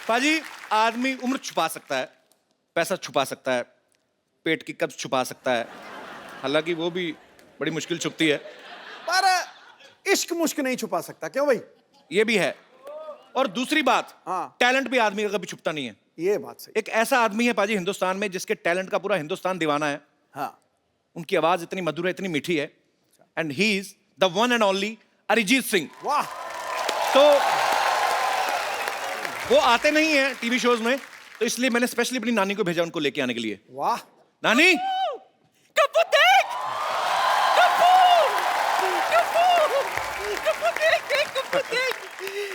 पाजी, आदमी उम्र छुपा सकता है, पैसा छुपा सकता है, पेट की कब्ज छुपा सकता है, हालांकि वो भी बड़ी मुश्किल छुपती है, पर इश्क मुश्क नहीं छुपा सकता, क्यों भाई? ये भी है। और दूसरी बात, हाँ। टैलेंट भी आदमी का कभी छुपता नहीं है। ये बात सही। एक ऐसा आदमी है पाजी हिंदुस्तान में जिसके टैलेंट का पूरा हिंदुस्तान दीवाना है। हाँ। उनकी आवाज इतनी मधुर है, इतनी मीठी है, and he is the one and only Arijit Singh. वाह। तो वो आते नहीं है टीवी शोज में, तो इसलिए मैंने स्पेशली अपनी नानी को भेजा उनको लेके आने के लिए। वाह। नानी, कप्पू देख, कप्पू, कप्पू, कप्पू देख, देख कप्पू देख,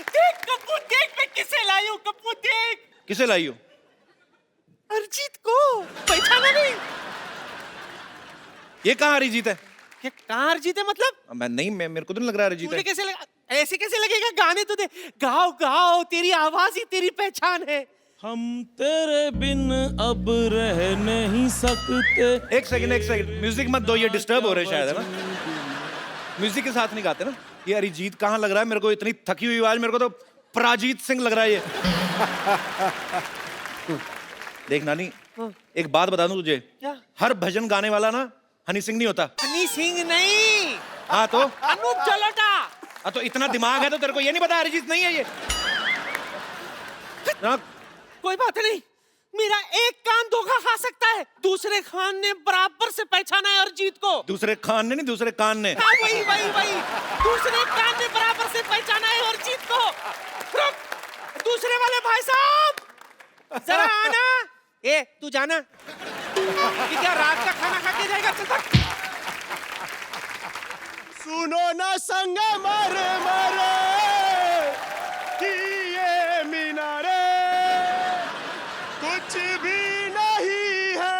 देख कप्पू देख, मैं किसे लाई हूँ कप्पू देख। किसे लाई हो? अरिजीत को पहचाना नहीं? ये कहाँ अरिजीत है? ये कहाँ अरिजीत है मतलब? मैं नहीं, मेरे को तो नहीं लग रहा है अरिजीत तुझे है। कैसे लगा? ऐसे कैसे लगेगा? गाने तो दे, गाओ गाओ, तेरी आवाज ही तेरी पहचान है। हम तेरे बिन अब रह नहीं सकते। एक सेकंड, म्यूजिक मत दो, ये डिस्टर्ब हो रहे हैं शायद, है ना? म्यूजिक के साथ नहीं गाते ना। ये अरिजीत कहाँ लग रहा है मेरे को? इतनी थकी हुई आवाज, मेरे को तो पराजीत सिंह लग रहा है ये। देख नानी, एक बात बता दूं तुझे, क्या? हर भजन गाने वाला ना हनी सिंह नहीं होता। हनी सिंह नहीं, हाँ तो? अनूप जलोटा। हाँ तो इतना दिमाग है तो तेरे को ये नहीं पता अरिजीत नहीं है ये? ना, कोई बात नहीं, मेरा एक कान धोखा खा सकता है, दूसरे खान ने बराबर से पहचाना है अरिजीत को। दूसरे खान ने नहीं, दूसरे कान ने। हाँ वही वही वही, दूसरे कान ने बराबर से पहचाना है अरिजीत को। रुक, दूसरे वाले भाई साहब जरा आना। ए तू जाना, ये क्या रात का खाना खा के जाएगा? चल भाग। सुनो ना संग मरे मरे कि ये मीनारे कुछ भी नहीं है।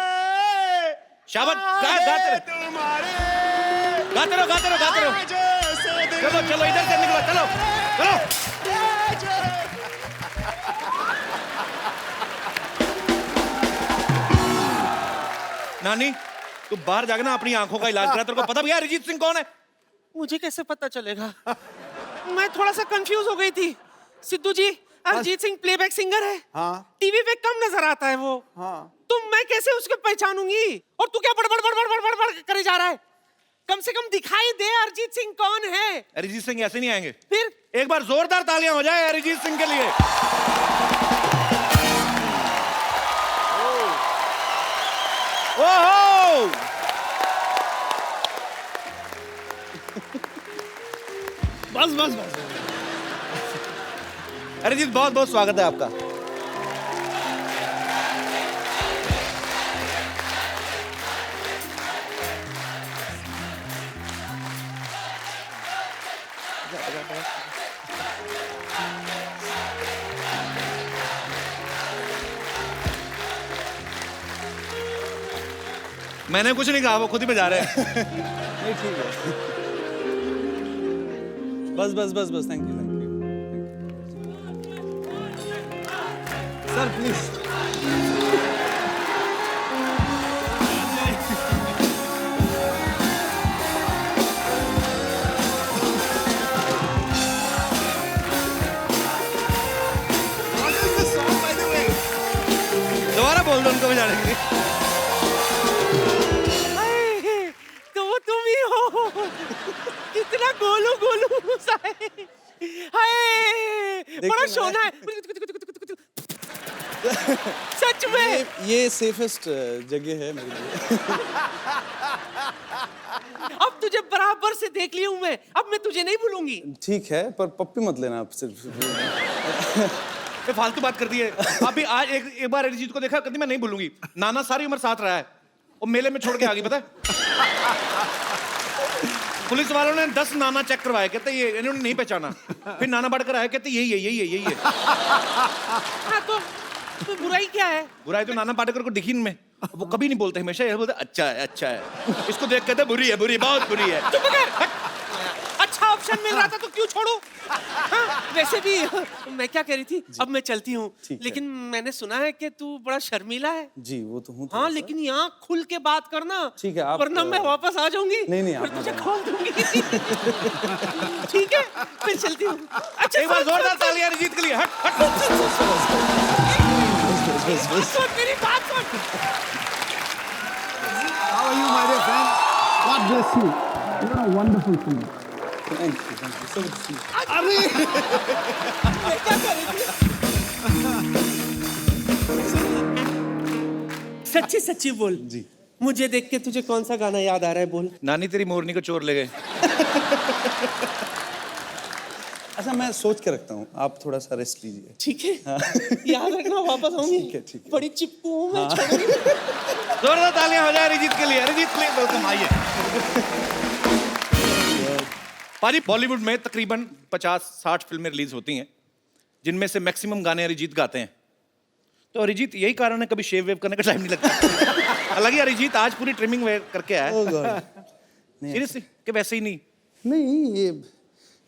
शाबाश, गाते रहो, तुम्हारे गाते रहो, गाते रहो, गाते रहो। चलो चलो, इधर से निकलो, चलो चलो। नानी, तू बाहर जाके ना अपनी आंखों का इलाज करा। तेरे को पता भी है अरिजीत सिंह कौन है? मुझे कैसे पता चलेगा? मैं थोड़ा सा कंफ्यूज हो गई थी। सिद्धू जी, अरिजीत सिंह प्लेबैक सिंगर है। हाँ। टीवी पे कम नजर आता है वो। हाँ। तो मैं कैसे उसको पहचानूंगी? और तू क्या बड़बड़ बड़बड़ बड़बड़ बड़बड़ करे जा रहा है? कम से कम दिखाई दे अरिजीत सिंह कौन है। अरिजीत सिंह ऐसे नहीं आएंगे। फिर एक बार जोरदार तालियां हो जाए अरिजीत सिंह के लिए। ओहो! बस बस बस। अरिजीत, बहुत बहुत स्वागत है आपका। मैंने कुछ नहीं कहा, वो खुद ही बजा रहे हैं। नहीं ठीक है। बस बस बस बस, thank you thank you sir, please. दोबारा बोल दो उनको बजाने के लिए। हाय, तो वो तुम ही हो। कितना गोलू गोलू सा है। हाय, बड़ा शोना है। सच में ये सेफेस्ट जगह है मेरे लिए। अब तुझे बराबर से देख ली हूं मैं, अब मैं तुझे नहीं भूलूंगी। ठीक है, पर पप्पी मत लेना आप सिर्फ। ये फालतू बात कर दी है। अभी आज एक बार अरिजीत को देखा, कभी मैं नहीं भूलूंगी। नाना सारी उम्र साथ रहा है, वो मेले में छोड़ के आ गई, पता है? पुलिस वालों ने 10 नाना चेक करवाए, कहते ये इन्होंने नहीं पहचाना। फिर नाना बढ़कर आए, कहते यही है यही है यही है। हाँ तो बुराई क्या है? बुराई तो नाना पाटेकर को दिखी इनमें। वो कभी नहीं बोलते, हमेशा ये बोलते अच्छा है अच्छा है। इसको देख कहते बुरी है बुरी, बहुत बुरी है। चुप कर। अच्छा ऑप्शन मिल रहा था तो क्यों छोड़ू? हाँ, वैसे भी मैं क्या कह रही थी, अब मैं चलती हूँ, लेकिन मैंने सुना है कि तू बड़ा शर्मीला है। जी वो तो हूँ। हाँ लेकिन यहाँ खुल के बात करना। ठीक है, आप वरना मैं वापस आ जाऊंगी। नहीं फिर तुझे खोल दूंगी। ठीक है, फिर चलती हूँ। अच्छा एक बार जोरदार तालियां अरिजीत के लिए। हट हट। सुन मेरी बात सुन। How are you, my dear friend? God bless you. You're a wonderful singer. Thank you so much. ये क्या कर रही थी? सच्ची सच्ची बोल जी। मुझे देख के तुझे कौन सा गाना याद आ रहा है बोल। नानी तेरी मोरनी को चोर ले गए। अच्छा मैं सोच के रखता हूँ, आप थोड़ा सा रेस्ट लीजिए। ठीक है याद रखना वापस आऊंगी। ठीक है। बड़ी चिप्पू हूँ मैं, छोड़ूंगी। जोरदार तालियां हो जाए अरिजीत के लिए। अरिजीत प्लीज वेलकम, आइए। पाजी, बॉलीवुड में तकरीबन 50-60 फिल्में रिलीज होती हैं जिनमें से मैक्सिमम गाने अरिजीत गाते हैं। तो अरिजीत यही कारण है कभी शेव वेव करने का टाइम नहीं लगता। हालांकि अरिजीत आज पूरी ट्रिमिंग वेयर करके आया है। सीरियसली कि वैसे ही नहीं? नहीं ये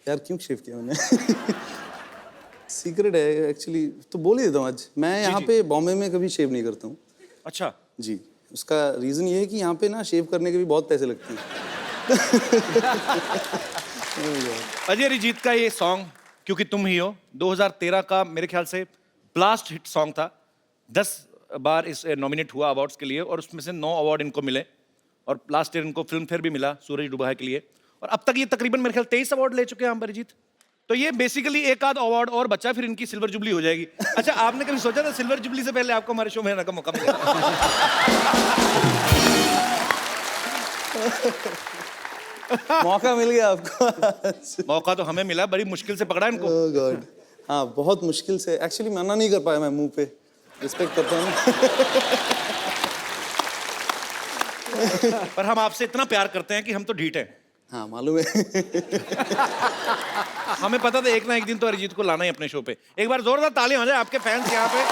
यार क्यों शेव किया मैंने? सीक्रेट है एक्चुअली, तो बोल ही देता हूँ आज। मैं यहाँ पे बॉम्बे में कभी शेव नहीं करता हूँ। अच्छा जी, उसका रीज़न ये है कि यहाँ पे ना शेव करने के भी बहुत पैसे लगते हैं। अजय अरिजीत का ये सॉन्ग क्योंकि तुम ही हो 2013 का मेरे ख्याल से ब्लास्ट हिट सॉन्ग था। 10 बार इस नॉमिनेट हुआ अवार्ड्स के लिए और उसमें से 9 अवार्ड इनको मिले और लास्ट ईयर इनको फिल्म फेयर भी मिला सूरज डूबा है के लिए। और अब तक ये तकरीबन मेरे ख्याल 23 अवार्ड ले चुके हैं हम अरिजीत। तो ये बेसिकली एक आध अवार्ड और बचा, फिर इनकी सिल्वर जुबली हो जाएगी। अच्छा, आपने कभी सोचा था सिल्वर जुबली से पहले आपको हमारे शो में आने का मौका मिलेगा? मौका मिल गया आपको। मौका तो हमें मिला, बड़ी मुश्किल से पकड़ा इनको। ओह गॉड, हाँ बहुत मुश्किल से। एक्चुअली मना नहीं कर पाया मैं मुंह पे, रिस्पेक्ट करता हूँ। पर हम आपसे इतना प्यार करते हैं कि हम तो ढीठ हैं। हाँ मालूम है। हमें पता था एक ना एक दिन तो अरिजीत को लाना ही अपने शो पे। एक बार जोरदार तालियां हो जाए आपके फैंस यहाँ पे।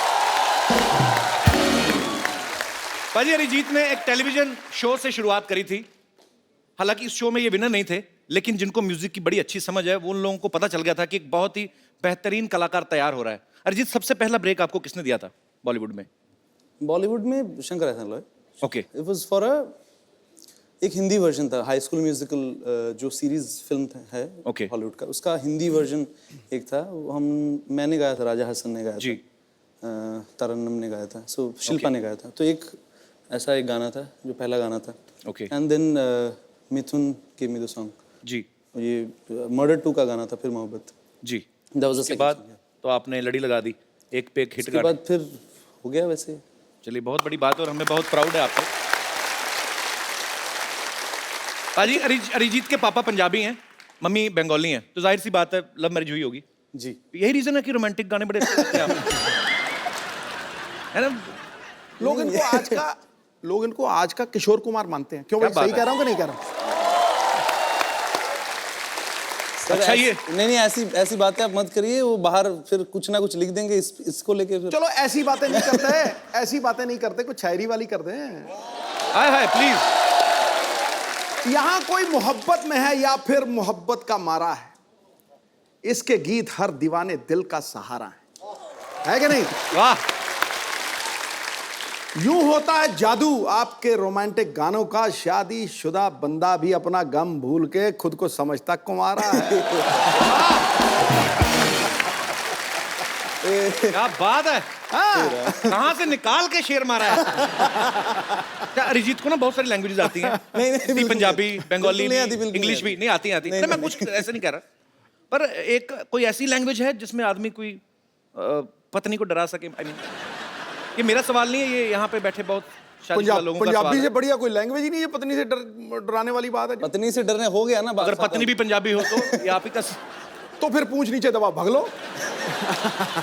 पाजी, अरिजीत ने एक टेलीविजन शो से शुरुआत करी थी। हालांकि इस शो में ये विनर नहीं थे, लेकिन जिनको म्यूजिक की बड़ी अच्छी समझ है वो उन लोगों को पता चल गया था कि एक बहुत ही बेहतरीन कलाकार तैयार हो रहा है। अरिजीत, सबसे पहला ब्रेक आपको किसने दिया था बॉलीवुड में? बॉलीवुड में शंकर एहसान Loy. Okay. It was for एक हिंदी वर्जन था, हाई स्कूल म्यूजिकल जो सीरीज फिल्म है Okay. हॉलीवुड का, उसका हिंदी वर्जन एक था। वो मैंने गाया था, राजा हसन ने गाया जी। था, तरन्नुम ने गाया था, सो शिल्पा ने गाया था। तो एक ऐसा एक गाना था जो पहला गाना था। Okay. And then Mithun gave me the song. जी ये मर्डर 2 का गाना था, फिर मोहब्बत। जी। That was the उसके second बाद song, yeah. तो आपने लड़ी लगा दी, एक पे एक हिट उसके गाना। बाद फिर हो गया वैसे। चलिए, बहुत बड़ी बात है और हमें बहुत प्राउड है आप पे। पाजी, अरिजीत के पापा पंजाबी हैं, मम्मी बंगाली हैं, तो जाहिर सी बात है लव मैरिज हुई होगी। जी यही रीजन है कि रोमांटिक गाने बड़े अच्छे लगते हैं आपको, है ना? लोग इनको आज का किशोर कुमार मानते हैं। क्यों क्या भाई, बात सही है? कह रहा हूँ कि नहीं कह रहा हूँ? अच्छा, ये नहीं ऐसी बातें आप मत करिए, वो बाहर फिर कुछ ना कुछ लिख देंगे इसको लेके फिर। चलो ऐसी बातें नहीं करते, ऐसी बातें नहीं करते, कुछ शायरी वाली करते हैं। हाय हाय प्लीज। यहाँ कोई मोहब्बत में है या फिर मोहब्बत का मारा है, इसके गीत हर दीवाने दिल का सहारा है कि नहीं? वाह। यूं होता है जादू आपके रोमांटिक गानों का, शादी शुदा बंदा भी अपना गम भूल के खुद को समझता कुंवारा है। क्या बात है, कहाँ से निकाल के शेर मारा है। क्या अरिजीत को ना बहुत सारी लैंग्वेजेस आती हैं? नहीं, हिंदी, पंजाबी, बंगाली, बिल्कुल नहीं आती, बिल्कुल इंग्लिश भी नहीं नहीं आती आती। नहीं, मैं नहीं। कुछ ऐसे नहीं कह रहा, पर एक कोई ऐसी लैंग्वेज है जिसमें आदमी कोई पत्नी को डरा सके। आई मीन, ये मेरा सवाल नहीं है, ये यहाँ पे बैठे बहुत शादीशुदा लोगों का सवाल पंजाबी है। से बढ़िया कोई लैंग्वेज ही नहीं है पत्नी से डराने वाली बात है। पत्नी से डरने हो गया ना बात। अगर पत्नी भी पंजाबी हो तो ये आप ही का। तो फिर पूंछ नीचे दबा भाग लो।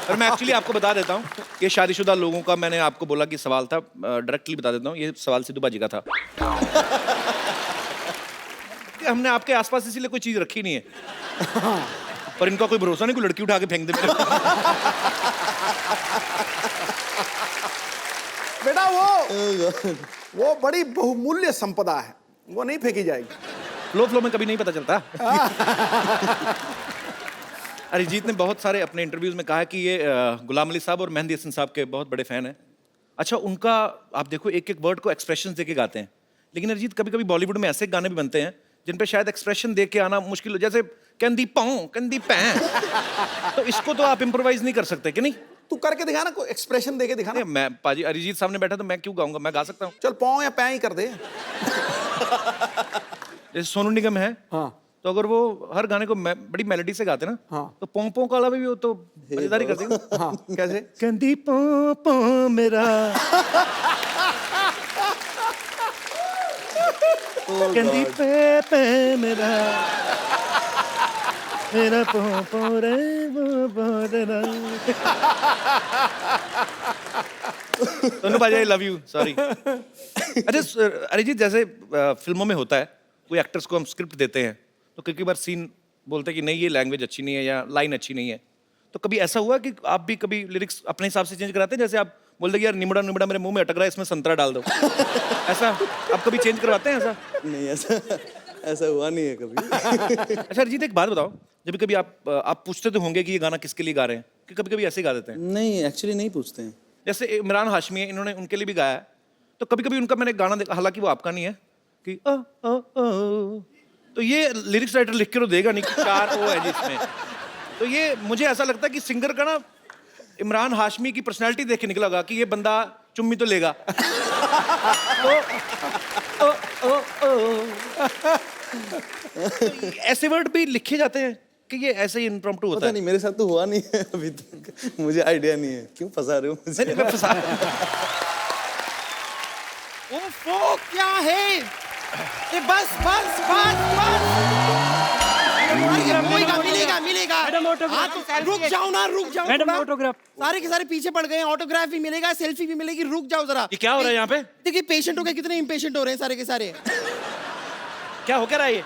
और मैं एक्चुअली आपको बता देता हूँ, ये शादीशुदा लोगों का मैंने आपको बोला कि सवाल था, डायरेक्टली बता देता हूँ, ये सवाल सिद्धू बाजी का था। कि हमने आपके आसपास इसीलिए कोई चीज रखी नहीं है, पर इनका कोई भरोसा नहीं, कोई लड़की उठा के फेंक दे मेरे को। बेटा वो बड़ी बहुमूल्य संपदा है, वो नहीं फेंकी जाएगी। फ्लो में कभी नहीं पता चलता। अरिजीत ने बहुत सारे अपने इंटरव्यूज में कहा कि ये गुलाम अली साहब और मेहंदी हसन साहब के बहुत बड़े फैन हैं। अच्छा, उनका आप देखो एक एक वर्ड को एक्सप्रेशन दे के गाते हैं, लेकिन अरिजीत कभी कभी बॉलीवुड में ऐसे गाने भी बनते हैं जिन पे शायद एक्सप्रेशन दे के आना मुश्किल हो, जैसे कंदी पाऊं कंदी पैं। तो इसको तो आप इम्प्रोवाइज नहीं कर सकते कि नहीं? तू करके दिखा ना, कोई एक्सप्रेशन देके दिखा ना। नहीं, मैं पाजी अरिजीत सामने बैठा तो मैं क्यों गाऊंगा, मैं गा सकता हूँ। चल पाँव या पैं ही कर दे। जैसे सोनू निगम है, हाँ तो अगर वो हर गाने को बड़ी मेलोडी से गाते ना, हाँ। तो पोंपो का वाला भी वो तो मजेदारी कर देगा। हाँ कैसे? कंदी पोंपो मेरा कंदी पे पे मेरा मेरा पोंपो रे पोंपो तेरा। सोनू भाई आई लव यू, सॉरी। अच्छा अरिजीत, जैसे फिल्मों में होता है, कोई एक्टर्स को हम स्क्रिप्ट देते हैं तो कई बार सीन बोलते हैं कि नहीं ये लैंग्वेज अच्छी नहीं है या लाइन अच्छी नहीं है, तो कभी ऐसा हुआ कि आप भी कभी लिरिक्स अपने हिसाब से चेंज कराते हैं? जैसे आप बोल दे यार निमड़ा निमड़ा मेरे मुंह में अटक रहा है, इसमें संतरा डाल दो, ऐसा आप कभी चेंज करवाते हैं ऐसा? नहीं, ऐसा हुआ नहीं है कभी। अच्छा अरिजीत, एक बात बताओ, जब कभी आप पूछते तो होंगे कि ये गाना किसके लिए गा रहे हैं, कि कभी कभी ऐसे गा देते हैं? नहीं, एक्चुअली नहीं पूछते हैं। जैसे इमरान हाशमी है, इन्होंने उनके लिए भी गाया है, तो कभी कभी उनका मैंने गाना देखा, हालांकि वो आपका नहीं है, कि ओ, तो ये लिरिक्स राइटर लिख के तो देगा नहीं कि 4 ओ है जिसमें, तो ये मुझे ऐसा लगता है कि सिंगर का ना इमरान हाशमी की पर्सनालिटी देख के निकला होगा कि ये बंदा चुम्मी तो लेगा। तो ऐसे वर्ड भी लिखे जाते हैं कि ये ऐसे ही इम्प्रॉम्प्टू होता पता है? नहीं, मेरे साथ तो हुआ नहीं है अभी तक, मुझे आइडिया नहीं है। क्यों फंसा रहे हो मुझे? नहीं, मैं फंसा ओफो क्या है ये? बस बस बस बस मिलेगा मिलेगा। हाँ, तो रुक जाओ ना, रुक जाओ। मैडम थोड़ा। ऑटोग्राफ। सारे के सारे पीछे पड़ गए हैं, ऑटोग्राफ भी मिलेगा, सेल्फी भी मिलेगी, रुक जाओ जरा। ये क्या हो रहा है यहाँ पे? देखिए पेशेंट हो गए, कितने इम्पेशेंट हो रहे हैं सारे के सारे। क्या हो क्या रहा है ये?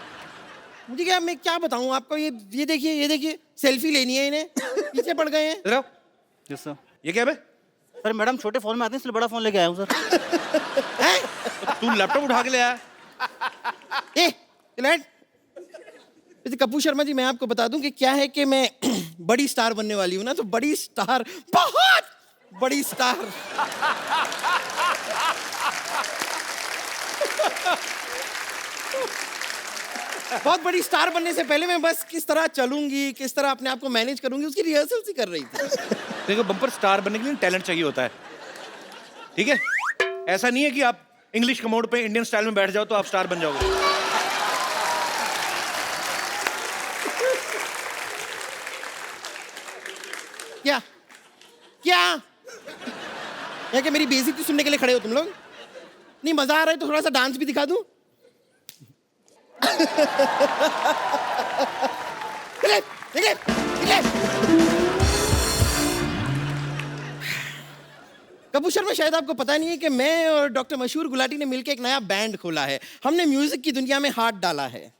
मुझे क्या, मैं क्या बताऊं आपको, ये देखिए सेल्फी लेनी है इन्हें, पीछे पड़ गए हैं। इधर आओ। Yes sir. ये क्या है बे? सर मैडम छोटे फोन में आते हैं इसलिए बड़ा फोन लेके आया हूँ सर। हैं? तू लैपटॉप उठा के ले आया? लेट वैसे कपूर शर्मा जी, मैं आपको बता दूं कि क्या है कि मैं बड़ी स्टार बनने वाली हूं ना, तो बड़ी स्टार, बहुत बड़ी स्टार। बहुत बड़ी स्टार बनने से पहले मैं बस किस तरह चलूंगी, किस तरह अपने आप को मैनेज करूंगी, उसकी रिहर्सल सी कर रही थी। देखो बम्पर स्टार बनने के लिए टैलेंट चाहिए होता है, ठीक है? ऐसा नहीं है कि आप इंग्लिश कमोड पे इंडियन स्टाइल में बैठ जाओ तो आप स्टार बन जाओगे। क्या क्या या कि मेरी बेइज्जती सुनने के लिए खड़े हो तुम लोग? नहीं मजा आ रहा है तो थोड़ा सा डांस भी दिखा दूं? निकले, निकले, निकले। कपूर शर्मा, शायद आपको पता नहीं है कि मैं और डॉक्टर मशहूर गुलाटी ने मिलकर एक नया बैंड खोला है। हमने म्यूजिक की दुनिया में हाथ डाला है।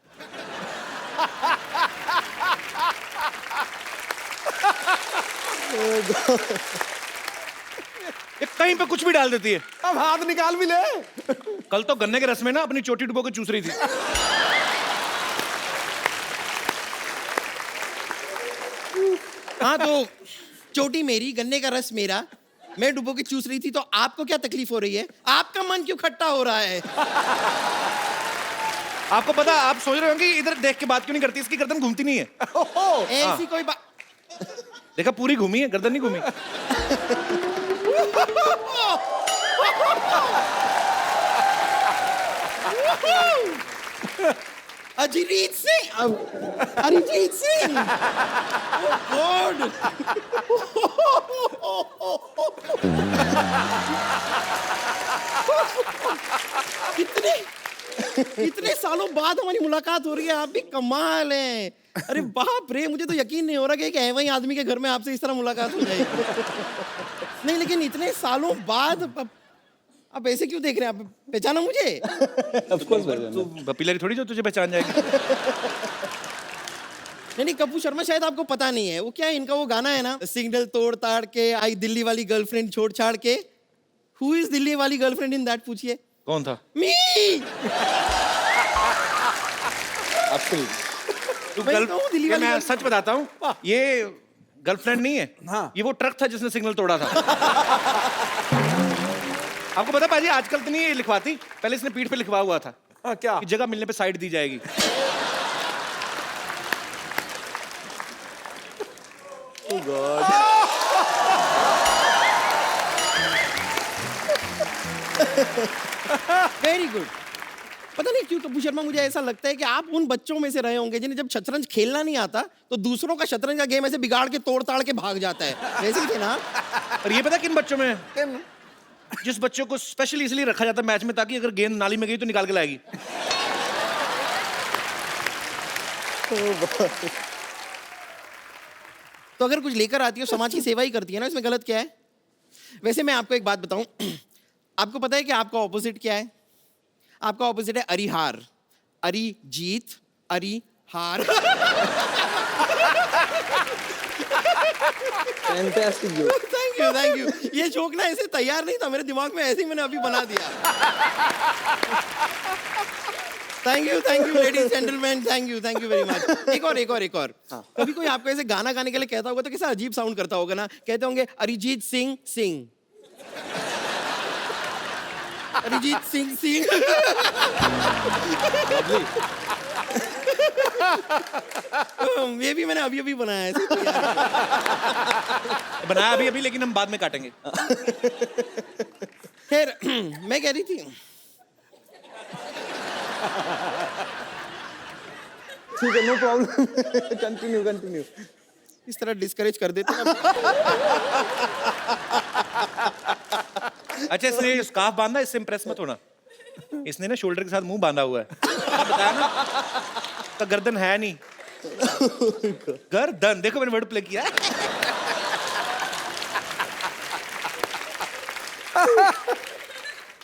ये कहीं पे कुछ भी डाल देती है। अब हाथ निकाल भी ले। कल तो गन्ने के रस में ना अपनी चोटी डुबो के चूस रही थी। हाँ तो चोटी मेरी, गन्ने का रस मेरा, मैं डुबो के चूस रही थी, तो आपको क्या तकलीफ हो रही है? आपका मन क्यों खट्टा हो रहा है? आपको पता, आप सोच रहे होंगे इधर देख के बात क्यों नहीं करती, इसकी गर्दन घूमती नहीं है। ऐसी कोई बात। देखा पूरी घूमी है, गर्दन नहीं घूमी। अरिजीत सिंह, अरिजीत सिंह, गॉड। कितने इतने सालों बाद हमारी मुलाकात हो रही है, आप भी कमाल हैं। अरे बाप रे, मुझे तो यकीन नहीं हो रहा कि वही आदमी के घर में आपसे इस तरह मुलाकात हो जाएगी। नहीं लेकिन इतने सालों बाद आप ऐसे क्यों देख रहे हैं? आप पहचाना मुझे? ऑफ कोर्स तू बपीलरी थोड़ी जो तुझे पहचान जाएगी। नहीं कपूर शर्मा, शायद आपको पता नहीं है वो क्या है, इनका वो गाना है ना, सिग्नल तोड़ ताड़ के आई दिल्ली वाली गर्लफ्रेंड छोड़ छाड़ के। हु इज दिल्ली वाली गर्लफ्रेंड इन दैट? पूछिए। कौन था? मी। तू मैं कहूँ दिल्ली वाली मैं गर्ल- सच बताता हूँ, ये गर्लफ्रेंड नहीं है। हाँ। ये वो ट्रक था जिसने सिग्नल तोड़ा था। आपको पता पाजी, आजकल तो नहीं ये लिखवाती, पहले इसने पीठ पे लिखवा हुआ था हाँ क्या? कि जगह मिलने पे साइड दी जाएगी। गॉड। Very good. पता नहीं क्यों कपूर शर्मा, मुझे ऐसा लगता है कि आप उन बच्चों में से रहे होंगे जिन्हें जब शतरंज खेलना नहीं आता तो दूसरों का शतरंज का गेम ऐसे बिगाड़ के तोड़ ताड़ के भाग जाता है, वैसे ही थे ना? और ये पता किन बच्चों में है? जिस बच्चों को स्पेशली इसलिए रखा जाता है मैच में ताकि अगर गेंद नाली में गई तो निकाल के लाएगी। तो अगर कुछ लेकर आती है समाज की सेवा ही करती है ना, इसमें गलत क्या है? वैसे मैं आपको एक बात बताऊं, आपको पता है कि आपका ऑपोजिट क्या है? आपका ऑपोजिट है अरिहार, अरिजीत, अरिहार। Fantastic joke. Thank you. ये जोक ना ऐसे तैयार नहीं था मेरे दिमाग में, ऐसे ही मैंने अभी बना दिया। Thank you ladies gentleman, thank you very much. एक और। कभी कोई आपको ऐसे गाना गाने के लिए कहता होगा तो कैसा अजीब साउंड करता होगा ना? कहते होंगे अरिजीत सिंह सिंह, अरिजीत सिंह सिंह। ये भी मैंने अभी बनाया है, बनाया अभी लेकिन हम बाद में काटेंगे। खैर मैं कह रही थी, ठीक है, नो प्रॉब्लम। कंटिन्यू। इस तरह डिस्करेज कर देते हैं। अच्छा, इसने स्कार्फ बांधा, इससे इम्प्रेस मत होना। इसने ना शोल्डर के साथ मुंह बांधा हुआ है, बताया ना, तो गर्दन है नहीं। गर्दन देखो, मैंने वर्ड प्ले किया।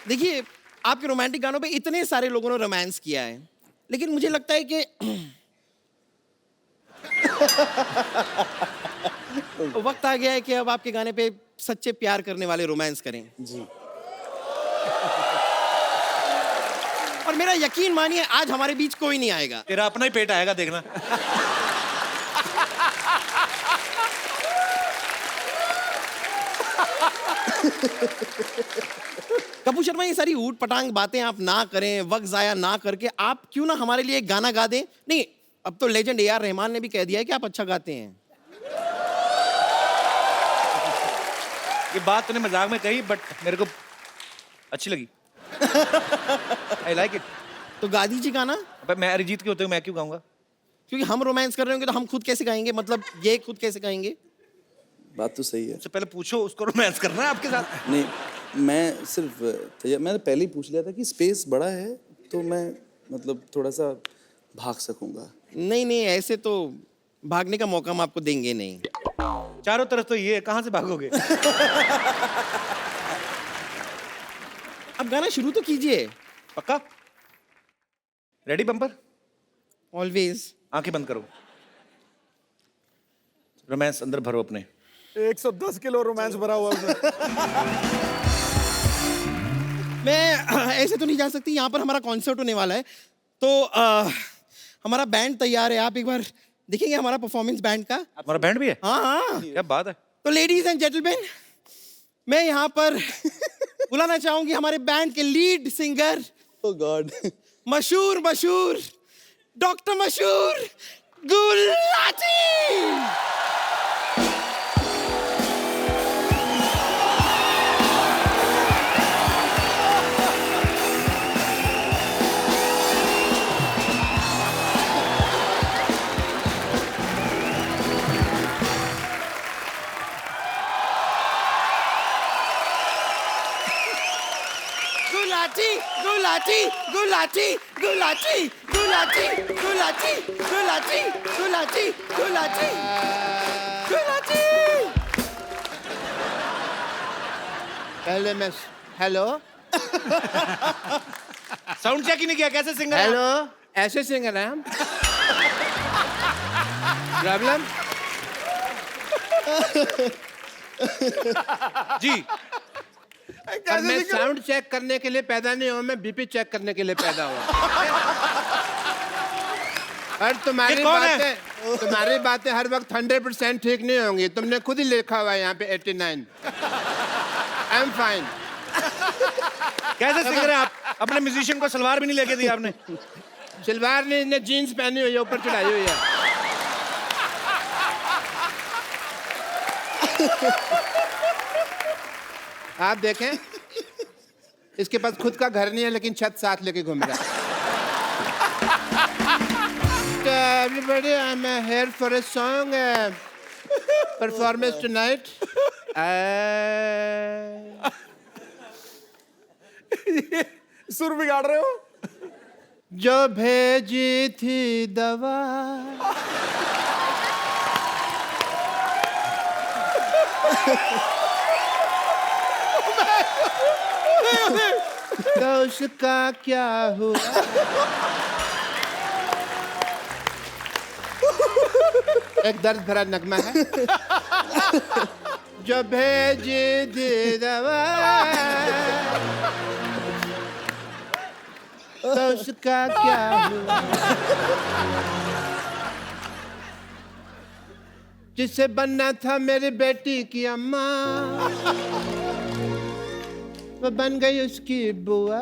देखिए, आपके रोमांटिक गानों पे इतने सारे लोगों ने रोमांस किया है, लेकिन मुझे लगता है कि वक्त आ गया है कि अब आपके गाने पे सच्चे प्यार करने वाले रोमांस करें। जी। और मेरा यकीन मानिए आज हमारे बीच कोई नहीं आएगा। तेरा अपना ही पेट आएगा, देखना। कपूर शर्मा, ये सारी ऊट पटांग बातें आप ना करें, वक्त जाया ना करके आप क्यों ना हमारे लिए एक गाना गा दें? नहीं, अब तो लेजेंड ए आर रहमान ने भी कह दिया है कि आप अच्छा गाते हैं। ये बात तूने मजाक में कही, बट मेरे को अच्छी लगी। I like it. तो गा दीजिए गाना। अबे मैं अरिजीत के होते हुए मैं क्यों गाऊंगा? क्योंकि हम रोमांस कर रहे होंगे तो हम खुद कैसे गाएंगे? मतलब ये खुद कैसे गाएंगे? बात तो सही है। उससे पहले पूछो उसको रोमांस करना है आपके साथ। नहीं, मैं सिर्फ मैंने पहले ही पूछ लिया था कि स्पेस बड़ा है तो मैं मतलब थोड़ा सा भाग सकूंगा। नहीं, ऐसे तो भागने का मौका हम आपको देंगे नहीं। चारों तरफ तो ये है, कहां से भागोगे? अब गाना शुरू तो कीजिए। पक्का? Ready bumper? ऑलवेज। आंखें बंद करो, रोमांस अंदर भरो अपने। 110 किलो रोमांस भरा हुआ उसमें। मैं ऐसे तो नहीं जा सकती, यहाँ पर हमारा कॉन्सर्ट होने वाला है, तो हमारा बैंड तैयार है। आप एक बार देखेंगे हमारा परफॉर्मेंस बैंड का? हमारा बैंड भी है? हाँ। क्या बात है। तो लेडीज एंड जेंटलमैन, मैं यहाँ पर बुलाना चाहूंगी हमारे बैंड के लीड सिंगर, ओह गॉड, मशहूर डॉक्टर मशहूर गुलाटी। पहले मैं हेलो साउंड चेक ही नहीं किया, कैसे सिंगर? हेलो ऐसे सिंगर हैं हम। प्रॉब्लम जी। और मैं साउंड चेक करने के लिए पैदा नहीं हुआ, मैं बीपी चेक करने के लिए पैदा हुआ। और तुम्हारी बातें हर वक्त 100% ठीक नहीं होंगी। तुमने खुद ही लिखा हुआ है यहाँ पे 89। I am fine. कैसे सिंगर है आप? अपने म्यूजिशियन को सलवार भी नहीं लेके दी आपने। सलवार नहीं, इसने जीन्स पहनी हुई है, ऊपर चढ़ाई हुई है। आप देखें, इसके पास खुद का घर नहीं है लेकिन छत साथ लेके घूम रहा है. So everybody, I'm here for a song performance tonight. सुर बिगाड़ रहे हो. जो भेजी थी दवा तो उसका क्या हुआ. एक दर्द भरा नगमा है. जो भेजी थी दवा तो उसका क्या हुआ. जिससे बनना था मेरी बेटी की अम्मा वो बन गई उसकी बुआ.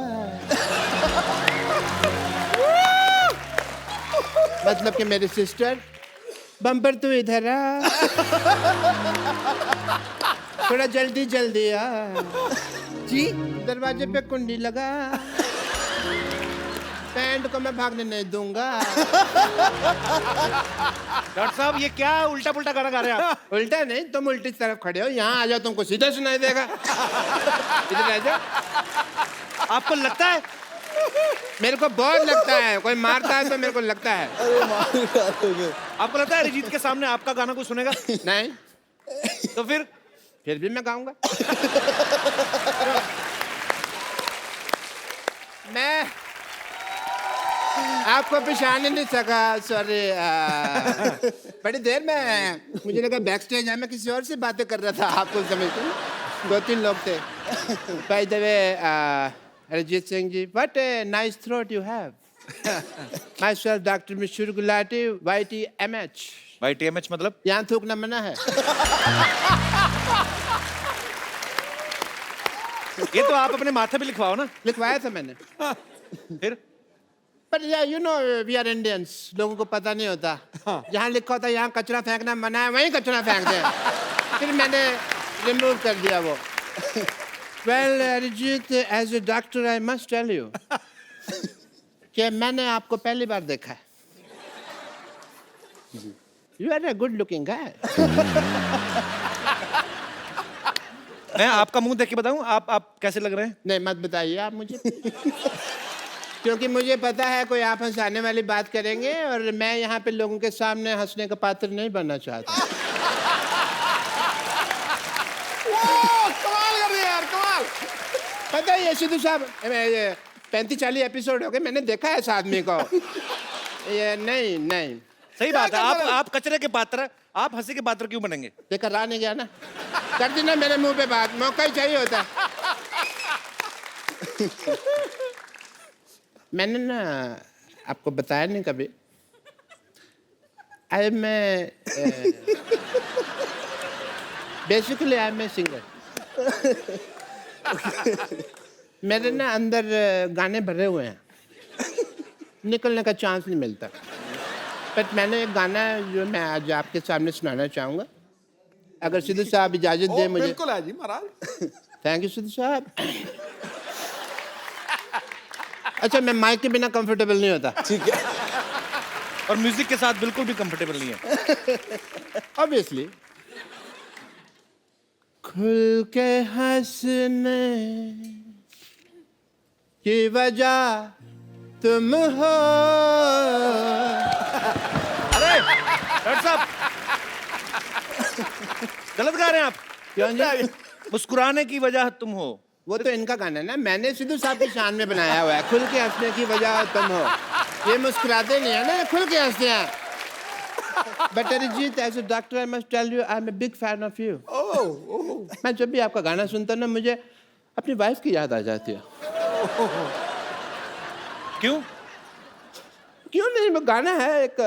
मतलब कि मेरी सिस्टर बम्पर तू इधर आ थोड़ा जल्दी जल्दी आ जी. दरवाजे पे कुंडी लगा पैंट को मैं भागने नहीं दूंगा. डॉक्टर साहब ये क्या उल्टा पुल्टा गाना गा रहे हैं आप? उल्टा नहीं, तुम उल्टी तरफ खड़े हो. यहाँ आ जाओ तुमको सीधा सुनाई देगा. इधर आ जाओ. आपको लगता है? मेरे को बहुत लगता है. कोई मारता है तो मेरे को लगता है. आपको लगता है अरिजीत के सामने आपका गाना कोई सुनेगा? नहीं तो फिर भी मैं गाऊंगा. मैं आपको पहचान ही नहीं सका. सॉरी. बड़ी देर में मुझे लगा बैक स्टेज है मैं किसी और से बातें कर रहा था. आपको समझते 2-3 लोग थे. By the way Arijit Singh ji, what a nice throat you have. Myself doctor Mishra Gulati YTMH. YTMH मतलब? यहाँ थूकना मना है. ये तो आप अपने माथे पे लिखवाओ ना. लिखवाया था मैंने. फिर But yeah, you know, we are Indians. लोगों को पता नहीं होता. जहाँ लिखा होता है यहाँ कचरा फेंकना मना है वहीं कचरा फेंकते हैं. फिर मैंने रिमूव कर दिया वो. Well, Arijit, as a doctor, I must tell you कि मैंने आपको पहली बार देखा है. You are a good-looking guy. मैं आपका मुंह देख के बताऊं आप कैसे लग रहे हैं? नहीं मत बताइए आप मुझे. क्योंकि मुझे पता है कोई आप हंसाने वाली बात करेंगे और मैं यहाँ पे लोगों के सामने हंसने का पात्र नहीं बनना चाहता. कमाल कर दिया यार, कमाल. पता है ये सिद्धू साहब 35-40 एपिसोड हो गए मैंने देखा है इस आदमी को. ये नहीं सही बात है. आप कचरे के पात्र, आप हंसी के पात्र क्यों बनेंगे? देखा रहा नहीं गया ना. कर दी ना मेरे मुंह पे बात. मौका ही चाहिए होता है. मैंने ना आपको बताया नहीं कभी. I am basically I am a singer. मेरे ना अंदर गाने भरे हुए हैं. निकलने का चांस नहीं मिलता. बट मैंने एक गाना जो मैं आज आपके सामने सुनाना चाहूँगा अगर सिद्धू साहब इजाज़त दें मुझे. बिल्कुल है जी महाराज. थैंक यू सिद्धू साहब. अच्छा मैं माइक के बिना कंफर्टेबल नहीं होता. ठीक है. और म्यूजिक के साथ बिल्कुल भी कंफर्टेबल नहीं है. ऑब्वियसली. खुल के हंसने की वजह तुम हो. अरे डॉक्टर साहब गलत गा रहे हैं आप. क्यों जी? मुस्कुराने की वजह तुम हो. वो तो इनका गाना है ना. मैंने सिद्धू साहब की शान में बनाया हुआ है. खुल के हंसने की वजह तुम हो. ये मुस्कुराते नहीं है ना, खुल के हंसते हैं. But Arijit, as a doctor, I must tell you, I'm a big fan of you. मैं जब भी आपका गाना सुनता हूँ ना मुझे अपनी वाइफ की याद आ जाती है. क्यों? क्यों नहीं. वो गाना है एक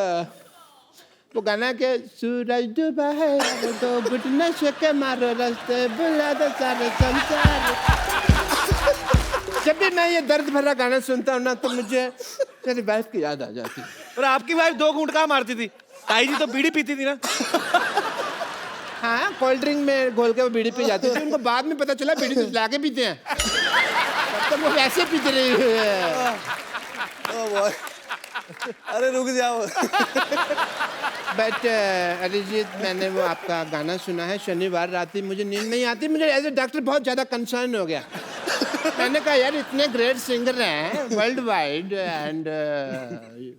वो गाना के सूरज डूबा है तो घुटने से के मारो रास्ते बुला दो सारे संसार. जब भी मैं ये दर्द भरा गाना सुनता हूँ ना तो मुझे मेरी वाइफ की याद आ जाती है. और आपकी वाइफ 2 घूंट कहाँ मारती थी? ताई जी तो बीड़ी पीती थी ना. हाँ कोल्ड ड्रिंक में घोल के वो बीड़ी पी जाती थी. उनको बाद में पता चला बीड़ी तो ला के पीते हैं. तब तक वो वैसे पीट रही है। ओ बॉय, अरे रुक जाओ। बट अरिजीत, मैंने वो आपका गाना सुना है, शनिवार रात ही मुझे नींद नहीं आती। मुझे एज ए डॉक्टर बहुत ज़्यादा कंसर्न हो गया। मैंने कहा यार, इतने ग्रेट सिंगर हैं world wide and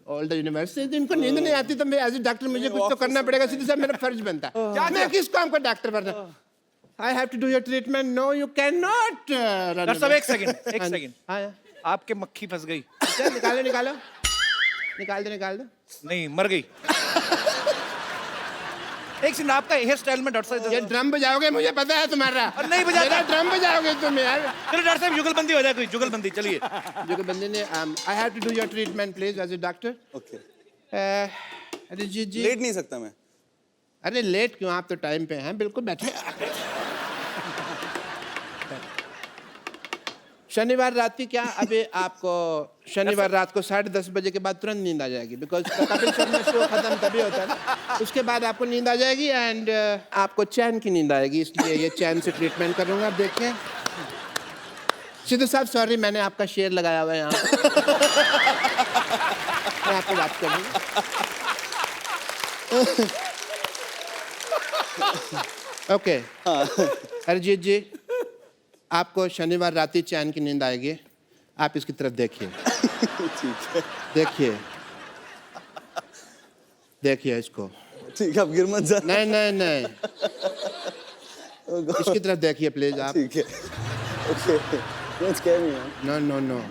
all the university, इनको नींद नहीं आती, तो मैं एज ए डॉक्टर मुझे कुछ तो करना पड़ेगा। सीधे साहब मेरा फर्ज बनता है। मैं किस काम का डॉक्टर बनता? I have to do your treatment. No you can not. Doctor साहब एक सेकंड हाँ, आपके मक्खी फंस गई। निकालो निकालो निकाल दो। नहीं, मर गई। एक सेकंड, आपका हेयर स्टाइल में डॉक्टर साहब ये ड्रम बजाओगे, मुझे पता है तुम्हारा। और नहीं बजाता। मेरा ड्रम बजाओगे तुम यार। चलो डॉक्टर साहब जुगलबंदी हो जाए, कोई जुगलबंदी। चलिए जुगलबंदी ने I have to do your treatment please as a doctor. Okay, Arijit ji. Late नहीं सकता मैं। अरे लेट क्यों, आप तो टाइम पे हैं। बिल्कुल बैठे। शनिवार रात की क्या, अभी आपको शनिवार रात को 10:30 बजे के बाद तुरंत नींद आ जाएगी, बिकॉज कपिल शर्मा शो खत्म तभी होता है ना। उसके बाद आपको नींद आ जाएगी एंड आपको चैन की नींद आएगी, इसलिए ये चैन से ट्रीटमेंट करूंगा। आप देखिए सिद्धू साहब, सॉरी मैंने आपका शेर लगाया हुआ है यहाँ। मैं आपको बात करूँगा। ओके अरिजीत जी, आपको शनिवार रात ही चैन की नींद आएगी। आप इसकी तरफ देखिए। ठीक है, देखिए इसको। ठीक है, अब गिर मत जा। नहीं इसकी तरफ देखिए प्लीज आप। ठीक है, okay, don't scare me man. No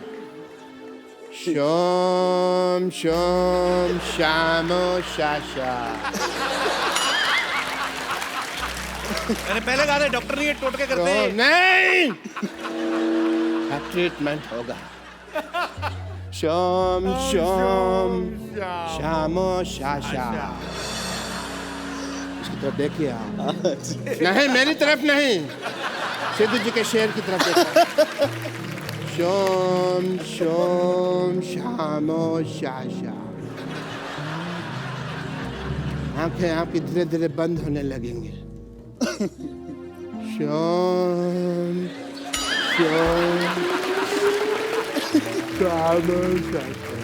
शोम शोम शामो शाशा। मैंने पहले कहा था डॉक्टर नहीं है, टोटके करते हैं। नहीं, अब ट्रीटमेंट होगा। शोम शोम शामो शाशा। इसकी तरफ देखिए आप। नहीं, मेरी तरफ नहीं, सिद्धू जी के शेर की तरफ देखिए। शोम शोम शामो शाशा। आंखें आपकी धीरे धीरे बंद होने लगेंगी। शोम शोम शामो शाशा।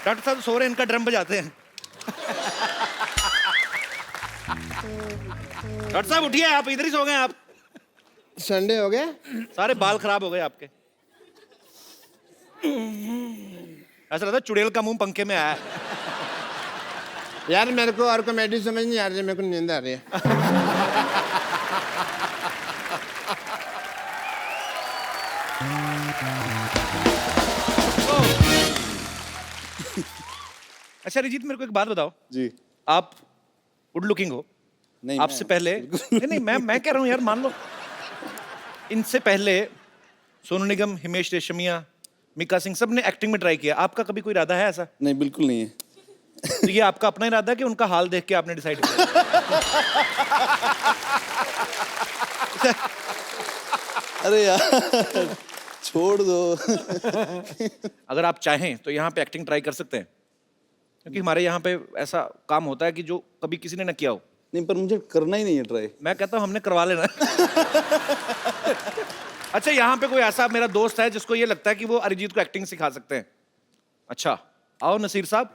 डॉक्टर साहब सो रहे हैं, इनका ड्रम बजाते हैं। डॉक्टर साहब उठिए, आप इधर ही सो गए। आप संडे हो गया। सारे बाल खराब हो गए आपके। ऐसा लगता है चुड़ैल का मुंह पंखे में आया है। यार मेरे को और कॉमेडी समझ नहीं आ रही है, मेरे को नींद आ रही है। अच्छा अरिजीत, मेरे को एक बात बताओ। जी। आप गुड लुकिंग हो। नहीं, आपसे पहले नहीं, मैं कह रहा हूँ यार, मान लो इनसे पहले सोनू निगम, हिमेश रेशमिया, मिका सिंह, सब ने एक्टिंग में ट्राई किया। आपका कभी कोई इरादा है ऐसा? नहीं, बिल्कुल नहीं है। तो ये आपका अपना इरादा है कि उनका हाल देख के आपने डिसाइड किया? अरे यार छोड़ दो। अगर आप चाहें तो यहाँ पे एक्टिंग ट्राई कर सकते हैं, क्योंकि हमारे यहाँ पे ऐसा काम होता है कि जो कभी किसी ने ना किया हो। नहीं, पर मुझे करना ही नहीं है ट्राई। मैं कहता हूँ हमने करवा लेना। अच्छा, यहाँ पे कोई ऐसा मेरा दोस्त है जिसको ये लगता है कि वो अरिजीत को एक्टिंग सिखा सकते हैं। अच्छा, आओ नसीर साहब।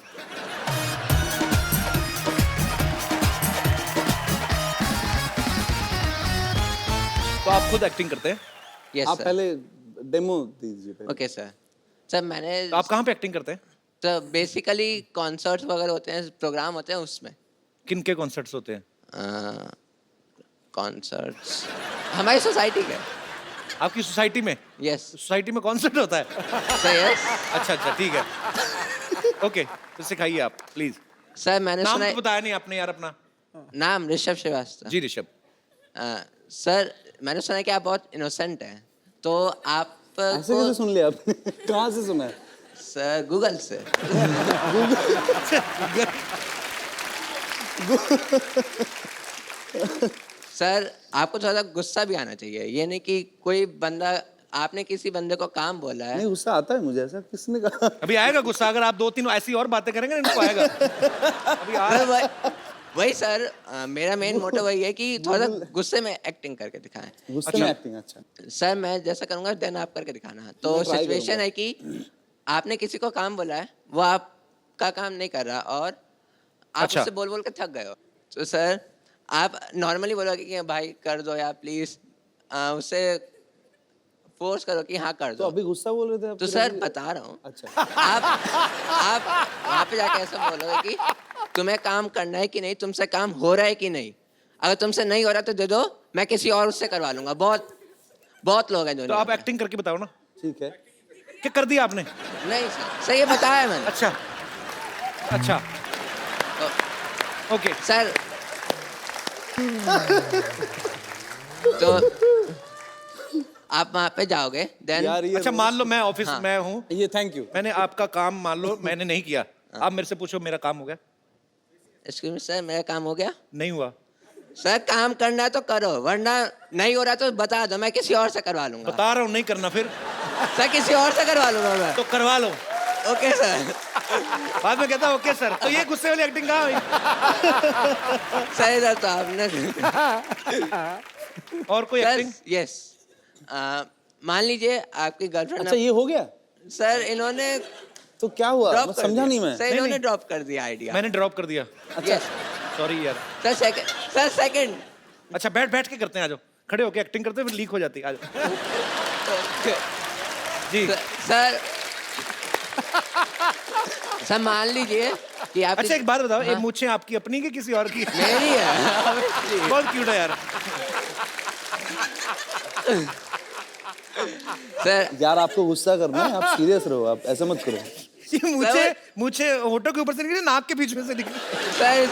तो आप खुद एक्टिंग करते हैं? यस आप सर। पहले डेमो दीजिए पहले। Okay sir. सर मैंने तो आप कहाँ पे एक्टिंग करते हैं? सर बेसिकली कॉन्सर्ट्स वगैरह होते हैं, प्रोग्राम होते हैं उसमें। किन के कॉन्सर्ट्स होते हैं? कॉन्सर्ट्स हमारी सोसाइटी के। आपकी सोसाइटी में? यस सोसाइटी में कॉन्सर्ट होता है? सर। यस अच्छा, ठीक है। ओके, तो सिखाइए आप प्लीज। सर मैंने नाम सुना तो बताया नहीं आपने यार अपना। नाम ऋषभ श्रीवास्तव। जी ऋषभ। सर मैंने सुना है कि आप बहुत इनोसेंट हैं, तो आप ऐसे कैसे सुन लिया आपने? कहाँ से सुना है? सर गूगल से। सर आपको थोड़ा गुस्सा भी आना चाहिए, ये नहीं कि कोई बंदा, आपने किसी बंदे को काम बोला है। नहीं गुस्सा आता है मुझे, ऐसा किसने कहा? अभी आएगा गुस्सा, अगर आप 2-3 ऐसी और बातें करेंगे ना, इनको आएगा। अभी आ सर, वही सर, मेरा मेन मोटिव वही है कि थोड़ा गुस्से में एक्टिंग करके दिखाएं। गुस्से में एक्टिंग, अच्छा। सर मैं जैसा करूंगा देन आप करके दिखाना। तो मैं try सिचुएशन करूंगा। है कि आपने किसी को काम बोला है, वो आपका काम नहीं कर रहा और आप अच्छा। उससे बोल बोल के थक गए हो। तो सर आप नॉर्मली बोलोगे कि भाई कर दो या प्लीज, उससे फोर्स करो कि हाँ कर तो दो। अभी गुस्सा बोल रहे थे आप? तो फिर सर अभी- बता रहा हूँ, अच्छा। आप वहाँ पे जाके ऐसा बोलोगे कि तुम्हें काम करना है कि नहीं, तुमसे काम हो रहा है कि नहीं। अगर तुमसे नहीं हो रहा तो दे दो, मैं किसी और उससे करवा लूंगा। बहुत लोग हैं तो दुनिया आप में। एक्टिंग करके बताओ ना, ठीक है। क्या कर दिया आपने? नहीं सर ये बताया मैंने। अच्छा अच्छा, ओके। सर तो आप वहाँ पे जाओगे देन। यार ये अच्छा मान लो मैं ऑफिस हाँ। में हूँ, ये थैंक यू। मैंने आपका काम मान लो मैंने नहीं किया, आप मेरे से पूछो मेरा काम हो गया? एक्सक्यूज मी सर, मेरा काम हो गया? नहीं हुआ। सर काम करना है तो करो, वरना नहीं हो रहा तो बता दो, मैं किसी और से करवा लूंगा। बता रहा हूँ नहीं करना, फिर सर किसी और से करवा लूंगा मैं। तो करवा लो। Okay sir. बाद में कहता ओके सर। तो ये गुस्से वाली एक्टिंग कहाँ हुई? सर इधर तो आपने और कोई एक्टिंग? यस, मान लीजिए आपकी गर्लफ्रेंड। अच्छा ये हो गया? सर इन्होंने तो क्या हुआ? ड्रॉप मैं कर समझा दिया। नहीं मैं। सर इन्होंने नहीं। ड्रॉप कर दिया आइडिया। मैंने ड्रॉप कर दिया। यस सॉरी यार। Sir second. अच्छा बैठ के करते हैं, आ जाओ। खड़े होके एक्टिंग करते हैं फिर लीक हो जाती है, आ जाओ। जी। सर सर मान लीजिए कि आप अच्छा एक बात बताओ, ये हाँ। मूछें आपकी अपनी की किसी और की? मेरी है। बहुत क्यूट है यार। सर यार आपको गुस्सा करना है, आप सीरियस रहो, आप ऐसा मत करो। ये मूछे होठों के ऊपर से निकली, नाक के बीच में से निकली। सर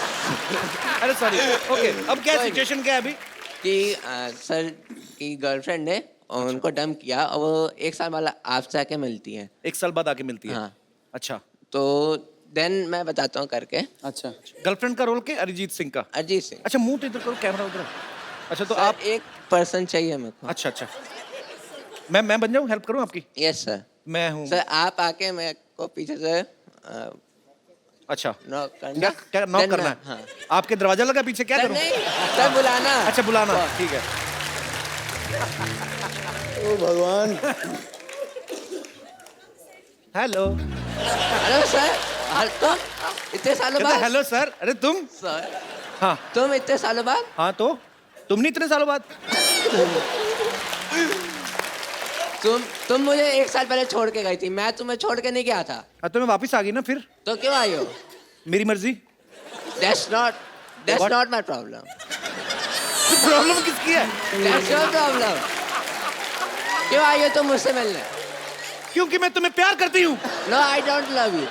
अरे सॉरी। ओके अब क्या सिचुएशन क्या है अभी? कि सर की गर्लफ्रेंड ने उनको डंप किया और वो 1 साल बाद आपसे आके मिलती है। 1 साल बाद आके मिलती है? हाँ। अच्छा। तो देन मैं बताता हूँ करके। अच्छा गर्लफ्रेंड का रोल के अरिजीत सिंह का? अरिजीत सिंह। अच्छा मुंह तो इधर करो, कैमरा उधर। अच्छा तो सर, आप एक पर्सन चाहिए मेरे को। अच्छा अच्छा, मैं बन जाऊँ, हेल्प करूँ आपकी? Yes sir. मैं हूँ। सर आप आके मेरे को पीछे से अच्छा नॉक क्या करना। क्या नॉक Then करना मैं- है? हाँ। आपके दरवाजा लगा पीछे, क्या सर करूँ? नहीं, सर बुलाना। अच्छा बुलाना, ठीक है। ओ भगवान। हेलो। Hello sir. तुम इतने सालों बाद? Hello sir. अरे तुम? सर हाँ तुम इतने सालों बाद? हाँ, तो तुम नहीं इतने सालों बाद? तुम मुझे 1 साल पहले छोड़ के गई थी, मैं तुम्हें छोड़ के नहीं गया था। हाँ तो मैं वापस आ गई ना फिर, तो क्यों आई हो? मेरी मर्जी। That's What? not my problem. Problem किसकी है? That's your problem. क्यों आई हो तुम मुझसे मिलने? क्योंकि मैं तुम्हें प्यार करती हूँ। No, I don't love you.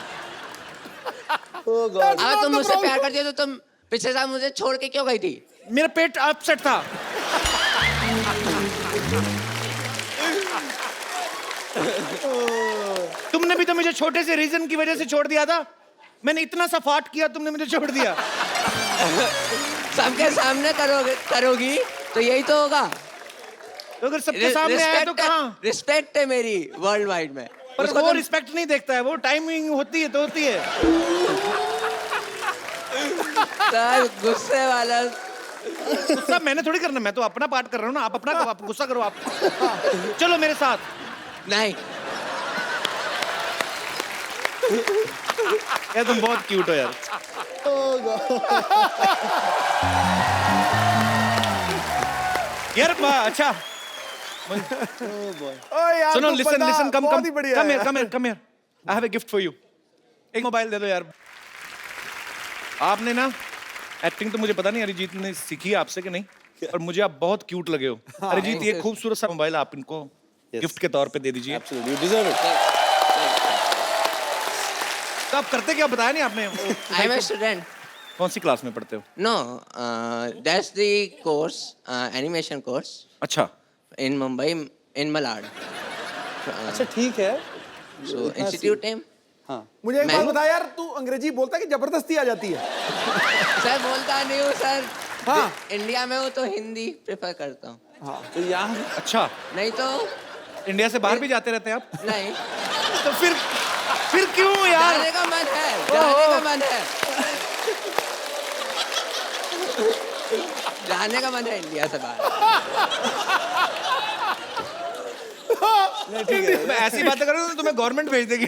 Oh God. अगर तुम मुझसे प्यार करती हो तो तुम पिछले साल मुझे छोड़ के क्यों गई थी? मेरा पेट अपसेट था। तुमने भी तो मुझे छोटे से रीजन की वजह से छोड़ दिया था। मैंने इतना सा फाट किया, तुमने मुझे छोड़ दिया। सबके सामने करोगी तो यही तो होगा। तो अगर सबके सामने आया तो कहाँ? रिस्पेक्ट है मेरी वर्ल्ड वाइड में। पर उसको वो तुम- रिस्पेक्ट नहीं देखता है, वो टाइमिंग होती है तो होती है। सर गुस्से वाला। गुस्सा मैंने थोड़ी करना, मैं तो अपना पार्ट कर रहा हूँ ना। आप अपना आप गुस्सा करो आप। चलो मेरे साथ। नहीं यार तुम बहुत क्यूट हो यार। यार अच्छा ओ यार सुनो, तुम लिसन बंदा लिसन, कम बहुत कम ही बढ़िया कम है। Here come here come here, I have a gift for you. एक मोबाइल दे दो यार। आपने ना एक्टिंग तो मुझे पता नहीं अरिजीत ने सीखी है आपसे कि नहीं, और मुझे आप बहुत क्यूट लगे हो। अरिजीत ये खूबसूरत सा मोबाइल आप इनको गिफ्ट के तौर पे दे दीजिए। Absolutely you deserve it. तो आप करते क्या बताया नहीं आपने? I am a student. कौन सी क्लास में पढ़ते हो? No, that's the course, animation course अच्छा in Mumbai, in Malad. अच्छा ठीक है। So institute name. हाँ मुझे एक मैं- बात बता यार, तू अंग्रेजी बोलता है कि जबरदस्ती आ जाती है? सर बोलता नहीं हूँ सर। हाँ। इंडिया में हूँ तो हिंदी प्रेफर करता हूँ। हाँ तो यहाँ अच्छा, नहीं तो इंडिया से बाहर भी जाते रहते हैं आप? नहीं। तो फिर क्यों यार? जाने का मन है, जाने का मन है, जाने का मन है इंडिया से बाहर। ठीक है, मैं ऐसी बातें करूँ तो तुम्हें गवर्नमेंट भेज देगी।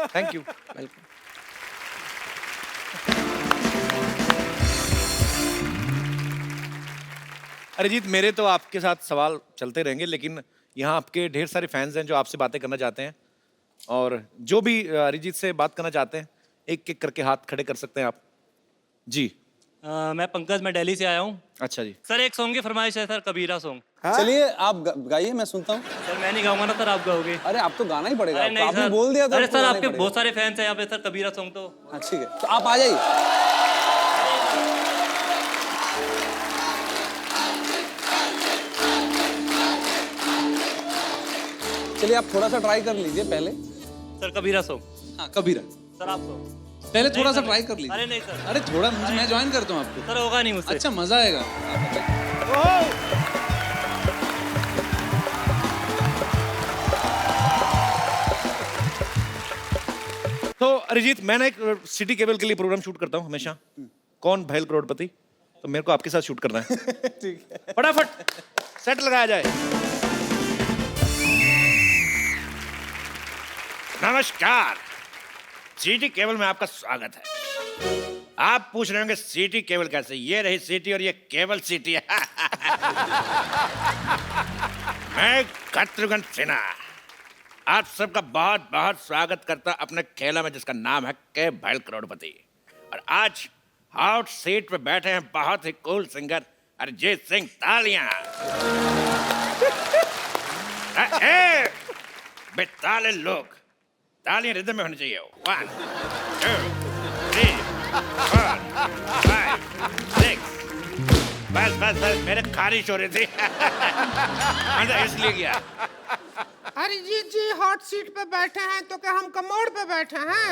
Thank you. वेलकम। अरिजीत, मेरे तो आपके साथ सवाल चलते रहेंगे, लेकिन यहाँ आपके ढेर सारे फैंस हैं जो आपसे बातें करना चाहते हैं, और जो भी अरिजीत से बात करना चाहते हैं एक एक करके हाथ खड़े कर सकते हैं आप। जी। मैं पंकज, मैं दिल्ली से आया हूँ। अच्छा जी। सर एक सॉन्ग की फरमाइश है सर, कबीरा सॉन्ग। चलिए आप गाइए, मैं सुनता हूँ। सर मैं नहीं गाऊंगा ना सर, आप गाओगे। अरे आप तो गाना ही पड़ेगा, अरे नहीं आपने सर, बोल दिया तो अरे आपको सर गाना ही आपके पड़ेगा। बहुत सारे फैंस हैं यहाँ पे सर, कबीरा सॉन्ग तो। हाँ ठीक है, तो आप आ जाइए। चलिए आप थोड़ा सा ट्राई कर लीजिए पहले। सर कबीरा सॉन्ग। हाँ कबीरा, सर आप तो। पहले थोड़ा सा सर, ट्राई कर लीजिए। अरे नहीं सर। अरे थोड़ा मैं ज्वाइन करता हूँ आपको। सर होगा नहीं मुझसे। अच्छा मजा आएगा। तो अरिजीत, मैं ना एक सिटी केबल के लिए प्रोग्राम शूट करता हूँ हमेशा, कौन भैल करोड़पति, तो मेरे को आपके साथ शूट करना है। ठीक है। फटाफट सेट लगाया जाए। नमस्कार, सिटी केबल में आपका स्वागत है। आप पूछ रहे होंगे सिटी केबल कैसे? ये रही सिटी और ये केबल सिटी है। मैं शत्रुघ्न सिन्हा आप सबका बहुत बहुत स्वागत करता अपने खेला में, जिसका नाम है के भैल करोड़पति। और आज हॉट सीट पे बैठे हैं बहुत ही कूल सिंगर अरिजीत सिंह। तालियां। बेताले लोग, तालियां रिदम में होनी चाहिए। 1 2 3 4 5 6। बस बस बस, मेरे खारिश हो रही थी। मैं इसलिए गया। अरिजीत जी हॉट सीट पे बैठे हैं तो क्या हम कमोड पे बैठे हैं?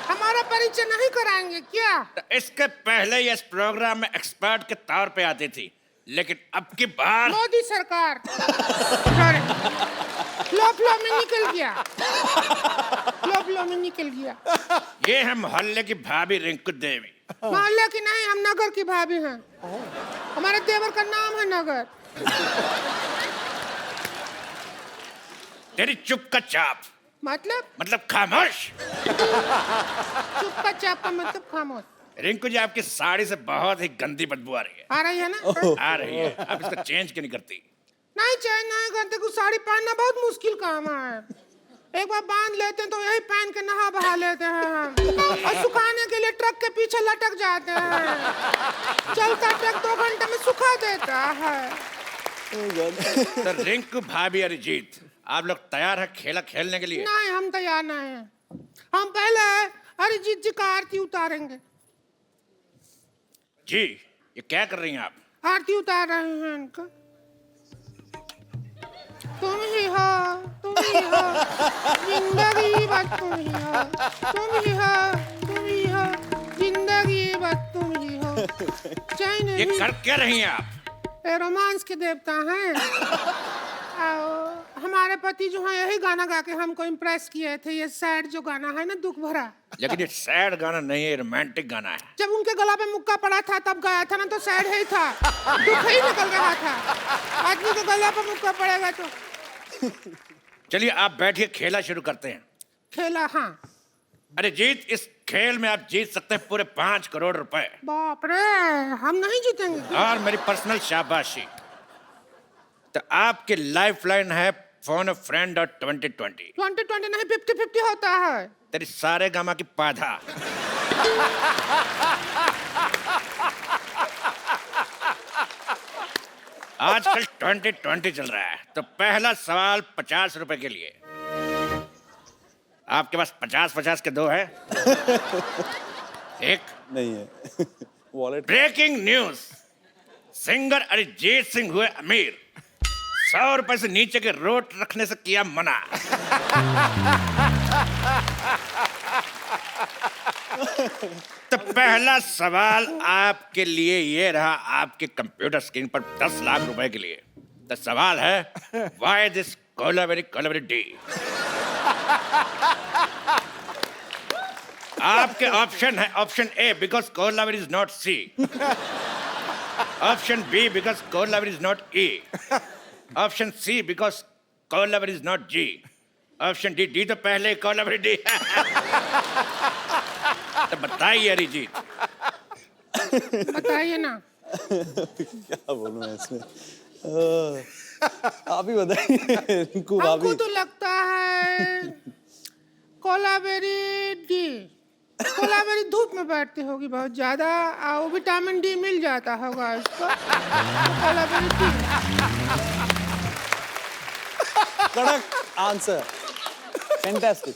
हमारा परिचय नहीं कराएंगे क्या? इसके पहले ये इस प्रोग्राम में एक्सपर्ट के तौर पे आती थी, लेकिन अब की बार मोदी सरकार फ्लो में निकल गया, फ्लो में निकल गया। ये है मोहल्ले की भाभी रिंकू देवी। मोहल्ले की नहीं, हम नगर की भाभी हैं। हमारे देवर का नाम है नगर। तेरी चुप का चाप मतलब खामोश। चुप का चाप का मतलब खामोश। रिंकू जी, आपकी साड़ी से बहुत ही गंदी बदबू आ रही है। आ रही है ना? आ रही है। आप इसको चेंज क्यों नहीं करती? नहीं चेंज नहीं करते, कुछ साड़ी पहनना बहुत मुश्किल काम है। एक बार बांध लेते हैं तो यही पहन के नहा बहा लेते हैं हम। और सुखाने के लिए ट्रक के पीछे लटक जाते हैं। चलता ट्रक 2 घंटे में सुखा देता है। तो रिंकू भाभी अरिजीत, आप लोग तैयार हैं खेला खेलने के लिए? नहीं, हम तैयार नहीं हैं। हम पहले अरिजीत जी का आरती उतारेंगे। जी, ये क्या कर रही हैं आप? आरती उतार रहे हैं इनका। तुम ही हो, तुम ही हो, जिंदगी बस तुम ही हो, तुम ही हो, तुम ही हो, जिंदगी बस तुम ही हो। चैन ये भी- कर क्या रही हैं आप? ये रोमांस के देवता हैं। हमारे पति जो है यही गाना गा के हमको इम्प्रेस किए थे। ये सैड जो गाना है ना, दुख भरा। लेकिन ये सैड गाना नहीं है, रोमांटिक गाना है। जब उनके गला पे मुक्का पड़ा था तब गाया था ना, तो सैड ही था, दुख ही निकल रहा था। आदमी के गला पे मुक्का पड़ेगा तो। चलिए आप बैठिए, खेला शुरू करते हैं। खेला? हाँ। अरिजीत, इस खेल में आप जीत सकते हैं पूरे 5 करोड़ रुपए। बाप रे, हम नहीं जीतेंगे। और मेरी पर्सनल शाबाशी। तो आपकी लाइफ लाइन है फोन अ फ्रेंड और 2020। 2020 नहीं, 50-50 होता है। तेरी सारे गामा की पाधा। आजकल 2020 चल रहा है, तो पहला सवाल 50 रुपए के लिए। आपके पास 50-50 के 2 है? एक नहीं है। Wallet. Breaking news, singer Arijit Singh हुए अमीर, 100 रुपए से नीचे के रोट रखने से किया मना। तो पहला सवाल आपके लिए ये रहा, आपके कंप्यूटर स्क्रीन पर 10 लाख रुपए के लिए। तो सवाल है, व्हाई दिस कोलावेरी डी? आपके ऑप्शन है, option A because Kolaveri is not C, option B because Kolaveri is not E, option C because Kolaveri is not G, option D, D तो पहले कोलावेरी डी। तो बताइए अरिजीत, बताइए ना। क्या बोलूं मैं इसमें? आप ही बताइए रिंकू हमको भाभी। तो लगता है कोलावेरी डी। कोलावेरी धूप में बैठती होगी बहुत ज्यादा, और विटामिन डी मिल जाता होगा इसको, तो कोलावेरी डी। कड़क आंसर, फैंटास्टिक।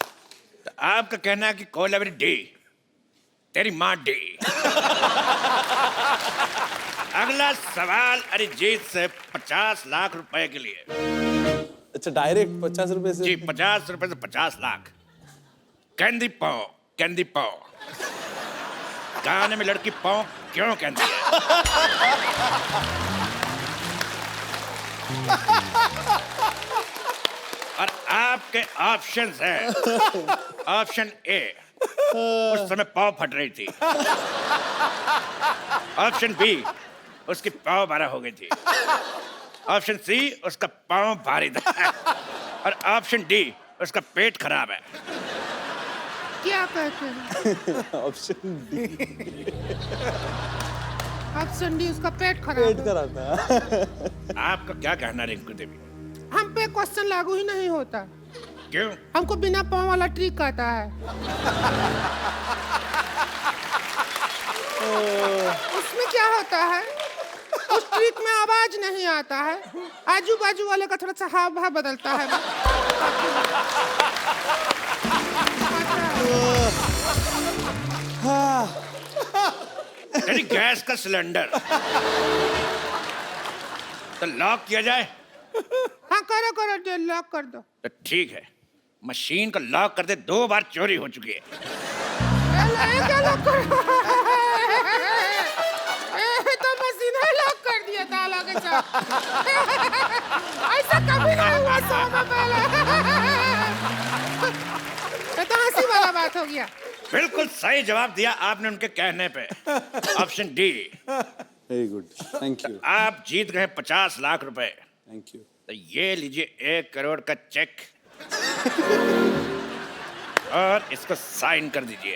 तो आपका कहना है कि कोलावेरी डी, तेरी माँ डी। अगला सवाल अरिजीत से 50 लाख रुपए के लिए। अच्छा डायरेक्ट 50 रुपए से? जी 50 रुपए से 50 लाख। कैंडी पाओ, कैंडी पाओ, गाने में लड़की पाओ क्यों कहती है? और आपके ऑप्शंस हैं, ऑप्शन ए, उस समय पाव फट रही थी, ऑप्शन बी, उसकी पाव 12 हो गई थी, ऑप्शन सी, उसका पाव भारी था, और ऑप्शन डी, उसका पेट खराब है। क्या कहते हैं? Option D. ऑप्शन डी, उसका पेट खराब पेट है। खराब था। आपका क्या कहना है रिंकू देवी? हम पे क्वेश्चन लागू ही नहीं होता। क्यों? हमको बिना पाँव वाला ट्रिक आता है। उसमें क्या होता है, उस ट्रिक में आवाज नहीं आता है, आजू बाजू वाले का थोड़ा सा हाव भाव बदलता है। यानी गैस का सिलेंडर तो लॉक किया जाए? हाँ करो करो, लॉक कर दो। तो ठीक है, मशीन को लॉक कर दे, 2 बार चोरी हो चुकी है। क्या लॉक कर? तो मशीन है लॉक कर दिया ताला के साथ। ऐसा कभी नहीं हुआ 100 में पहले। ये तो हंसी वाला बात हो गया। बिल्कुल सही जवाब दिया आपने उनके कहने पे, option D. Very good, thank you. आप जीत गए 50 लाख रुपए। Thank you. तो ये लीजिए 1 करोड़ का चेक, और इसको साइन कर दीजिए।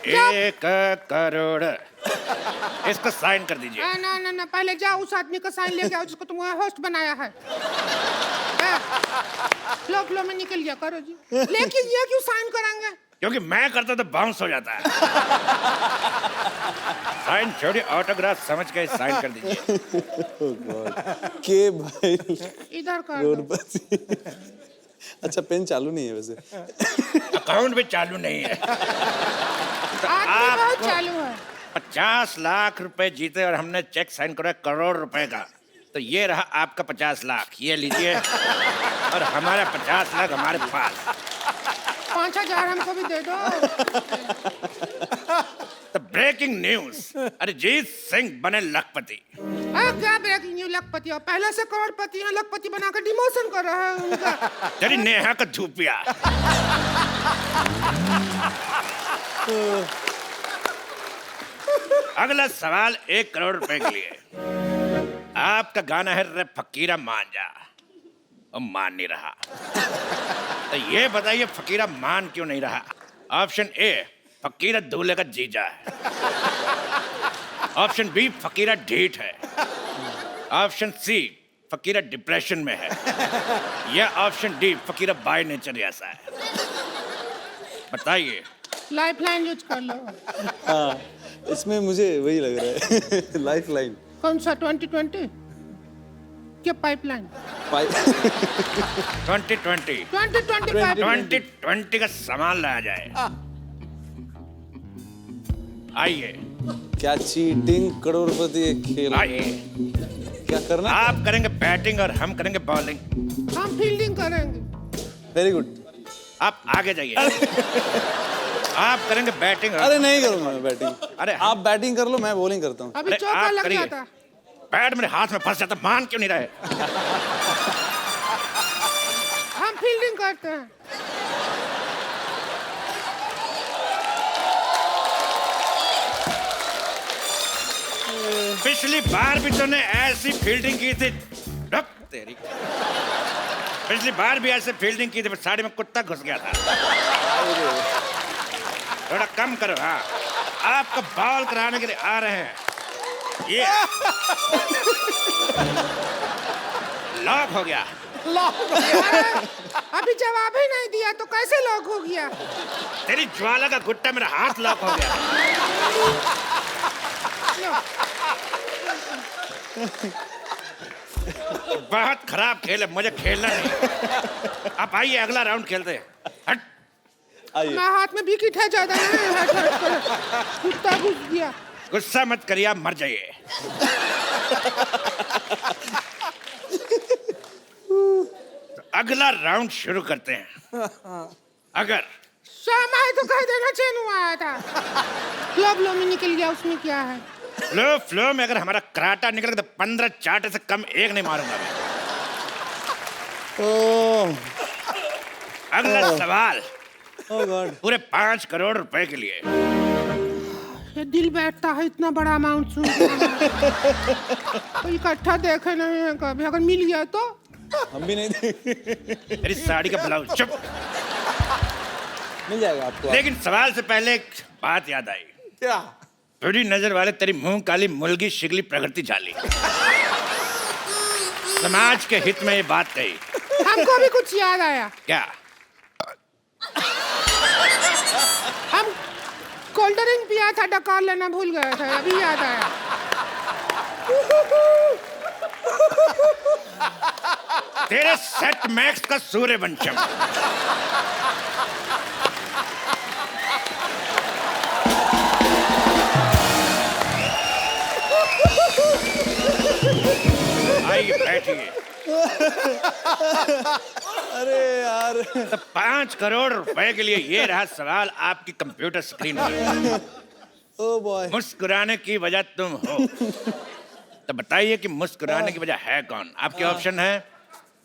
ए, 1 करोड़, इसको साइन कर दीजिए। ना ना ना, पहले जाओ उस आदमी का साइन लेके आओ जिसको तुमने होस्ट बनाया है। फ्लो फ्लो में निकल गया, करो जी। लेकिन ये क्यों साइन कराएंगे? क्योंकि मैं करता तो बाउंस हो जाता है। साइन छोड़िए, ऑटोग्राफ समझ के साइन कर दीजिए। के भाई इधर कर दो। करोड़पति। अच्छा पेन चालू नहीं है वैसे? अकाउंट भी चालू नहीं है। आदमी बहुत चालू है। 50 लाख रुपए जीते और हमने चेक साइन करा 1 करोड़ रुपए का। तो ये रहा आपका 50 लाख, ये लीजिए, और हमारा 50 लाख हमारे पास। 5000 हमको भी दे दो। तो ब्रेकिंग न्यूज, अरिजीत सिंह बने लखपति। क्या ब्रेकिंग न्यूज? लखपति और पहले से करोड़पति हैं, लखपति बनाकर डिमोशन कर रहा है उनका। तेरी नेहा का धूपिया। अगला सवाल 1 करोड़ रुपए के लिए। आपका गाना है रे फकीरा मान जा, और मान नहीं रहा। तो ये बताइए फकीरा मान क्यों नहीं रहा? ऑप्शन ए, फकीरा दूल्हे का जीजा है, ऑप्शन बी, फकीरा ढीठ है, ऑप्शन सी, फकीरा डिप्रेशन में है, या option D, Fakira by nature ऐसा है। बताइए। लाइफ लाइन यूज कर लो। हाँ इसमें मुझे वही लग रहा है। लाइफ लाइन कौन सा? 2020 क्या पाइपलाइन? 2020 2020 का सामान लाया जाए। आइए क्या चीटिंग करोड़पति एक खेल? आइए। क्या करना? आप करेंगे बैटिंग और हम करेंगे बॉलिंग। हम फील्डिंग करेंगे। Very good. आप आगे जाइए। आप करेंगे बैटिंग। अरे नहीं करूंगा मैं बैटिंग। अरे आप बैटिंग कर लो, मैं बॉलिंग करता हूँ। अभी अरे चौका आप लग करिए। जाता। बैट मेरे हाथ में फंस जाता, मान क्यों नहीं रहे? हम फील्डिंग करते हैं। पिछली बार भी तूने ऐसी फील्डिंग की थी। रुक तेरी। पिछली बार भी ऐसे फील्डिंग की थी, पर साड़ी में कुत्ता घुस गया था। थोड़ा कम करो। हाँ, आपको बॉल कराने के लिए आ रहे हैं। ये लॉक हो गया। अभी जवाब ही नहीं दिया तो कैसे लॉक हो गया? तेरी ज्वाला का गुट्टा मेरा हाथ लॉक हो गया। बहुत खराब खेल है, मुझे खेलना नहीं। आप आइए, अगला राउंड खेलते हैं। हट। आइए। मैं हाथ में विकेट है ज्यादा नहीं, हट हट कर। कुत्ता घुस गया। गुस्सा मत करिए, आप मर जाइए। तो अगला राउंड शुरू करते हैं। अगर शामा तो कह देना चैन आया था। फ्लो फ्लो में निकल गया, उसमें क्या है? फ्लो में अगर हमारा कराटा निकल गया तो 15 चाटे से कम एक नहीं मारूंगा मैं। अगला सवाल ओह गॉड। पूरे 5 करोड़ रुपए के लिए। ये दिल बैठता है इतना बड़ा अमाउंट सुन के। इकट्ठा देखे नहीं है कभी, अगर मिल गया तो। हम भी नहीं देंगे। मेरी साड़ी का ब्लाउज। चुप। मिल जाएगा आपको। लेकिन सवाल से पहले एक बात याद आई। क्या? थोड़ी नजर वाले तेरी मुंह काली मुलगी शिगली प्रगति झाली। समाज के हित में ये बात कही। हमको भी कुछ याद आया। क्या? हम कोल्ड ड्रिंक पिया था, डकार लेना भूल गए थे, अभी याद आया। तेरे सेट मैक्स का सूर्यवंशम। आइए बैठिए। अरे यार। तो 5 करोड़ रुपए के लिए ये रहा सवाल आपकी कंप्यूटर स्क्रीन पर। Oh boy. मुस्कुराने की वजह तुम हो, तो बताइए कि मुस्कुराने की वजह है कौन? आपके ऑप्शन है।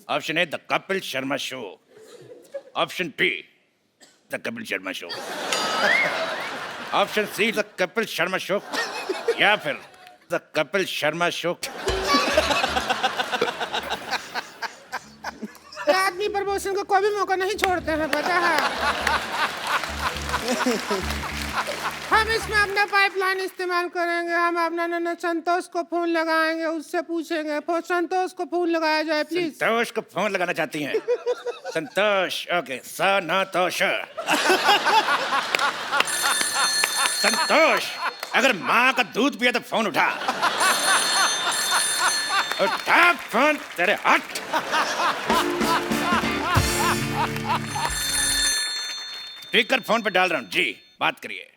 Option A the Kapil Sharma show, option be the Kapil Sharma show, option see the Kapil Sharma show, या फिर द कपिल शर्मा शो। आदमी प्रमोशन को कोई भी मौका नहीं छोड़ते हैं, पता है। हम इसमें अपना पाइपलाइन इस्तेमाल करेंगे। हम अपना नन्ना संतोष को फोन लगाएंगे, उससे पूछेंगे। संतोष को फोन लगाया जाए प्लीज। संतोष को फोन लगाना चाहती हैं? संतोष, ओके। संतोष। संतोष, अगर माँ का दूध पिया तो फोन उठा। उठा फोन, तेरे हट। स्पीकर फोन पे डाल रहा हूँ जी, बात करिए।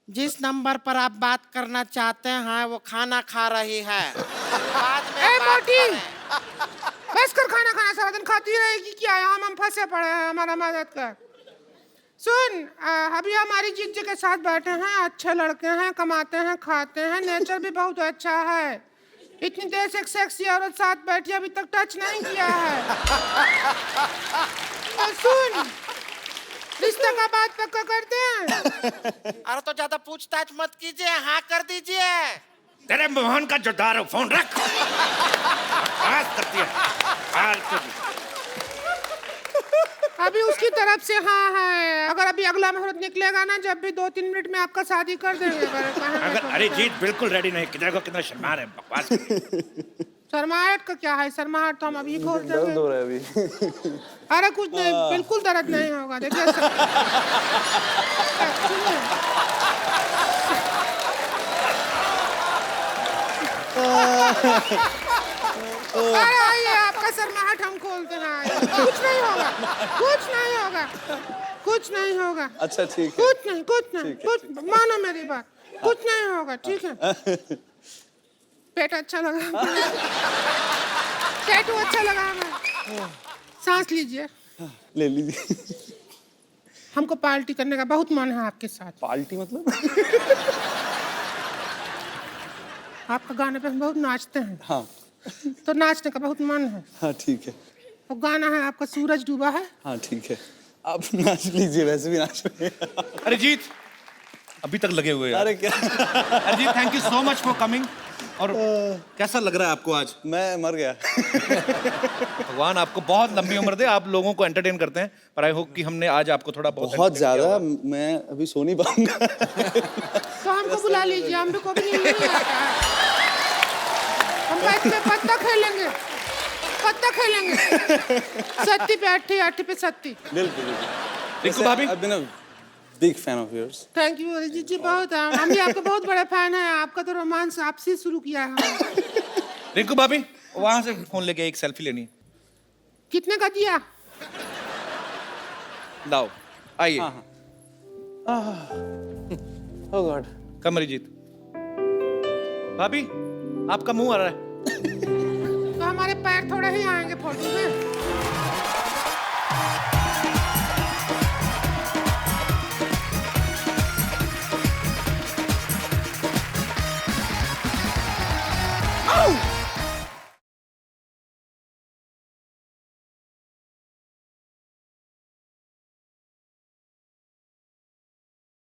जिस नंबर पर आप बात करना चाहते हैं वो खाना खा रही है। बाद में ए बात मोटी, करें। बस कर खाना खाना, सारा दिन खाती रहेगी क्या? हम फंसे पड़े हैं, हमारा मदद कर। सुन, अभी हमारी जीजी के साथ बैठे हैं, अच्छे लड़के हैं, कमाते हैं, खाते हैं, नेचर भी बहुत अच्छा है। इतनी देर से एक सेक्सी औरत साथ बैठी, अभी तक टच नहीं किया है। तो सुन, रिश्ते का बात पक्का करते हैं। अरे तो ज्यादा पूछताछ मत कीजिए, हाँ कर दीजिए। तेरे मोहन का जोदार हो, फोन रख। बात करती है फालतू की। अभी उसकी तरफ से हाँ है। अगर अभी अगला मुहूर्त निकलेगा ना, जब भी 2-3 मिनट में आपका शादी कर देंगे। अगर अरिजीत बिल्कुल रेडी नहीं, किधर को कितना शर्मा रहे, बकवास। शर्माहट का क्या है? शर्माहट तो हम अभी खोल दर्द देंगे। हो रहा है अभी। अरे कुछ नहीं, बिल्कुल दर्द नहीं होगा। देखिए अरे आइए, आपका शर्माहट हम खोलते हैं। आइए। कुछ नहीं होगा, कुछ नहीं होगा, कुछ नहीं होगा। अच्छा ठीक है। कुछ नहीं, कुछ नहीं, कुछ मानो मेरी बात, कुछ नहीं होगा, ठीक है। पेट अच्छा लगा, टैटू अच्छा लगा हमें। सांस लीजिए। ले लीजिए। हमको पार्टी करने का बहुत मन है आपके साथ। पार्टी मतलब? आपका गाने पे हम बहुत नाचते हैं, हाँ तो नाचने का बहुत मन है। हाँ ठीक है। वो गाना है आपका सूरज डूबा है। हाँ ठीक है, आप नाच लीजिए, वैसे भी नाच रहे हैं। अरिजीत अभी तक लगे हुए हैं। अरे क्या? Arijit thank you so much for coming. और कैसा लग रहा है आपको आज? मैं मर गया। भगवान आपको बहुत लंबी उम्र दे, आप लोगों को एंटरटेन करते हैं, पर आई होप कि हमने आज आपको थोड़ा बहुत बहुत ज्यादा, मैं अभी सो नहीं पाऊंगा। तो हमको बुला लीजिए, हम भी को भी नहीं आता है। हम बैठ में पत्ता खेलेंगे, सत्ती पे अट्ठी, अट्ठी पे सत्ती। बिल्कुल। रिंकू भाभी, I've been a big fan of yours. Thank you Arijit ji, बहुत हम भी आपके बहुत बड़े फैन हैं। आपका तो रोमांस आपसे शुरू किया है। रिंकू भाभी वहां से फोन लेके एक सेल्फी लेनी है। कितने का दिया? लाओ आइए। Oh God. कम अरिजीत। भाभी आपका मुंह आ रहा है। तो हमारे पैर थोड़े ही आएंगे फोटो में।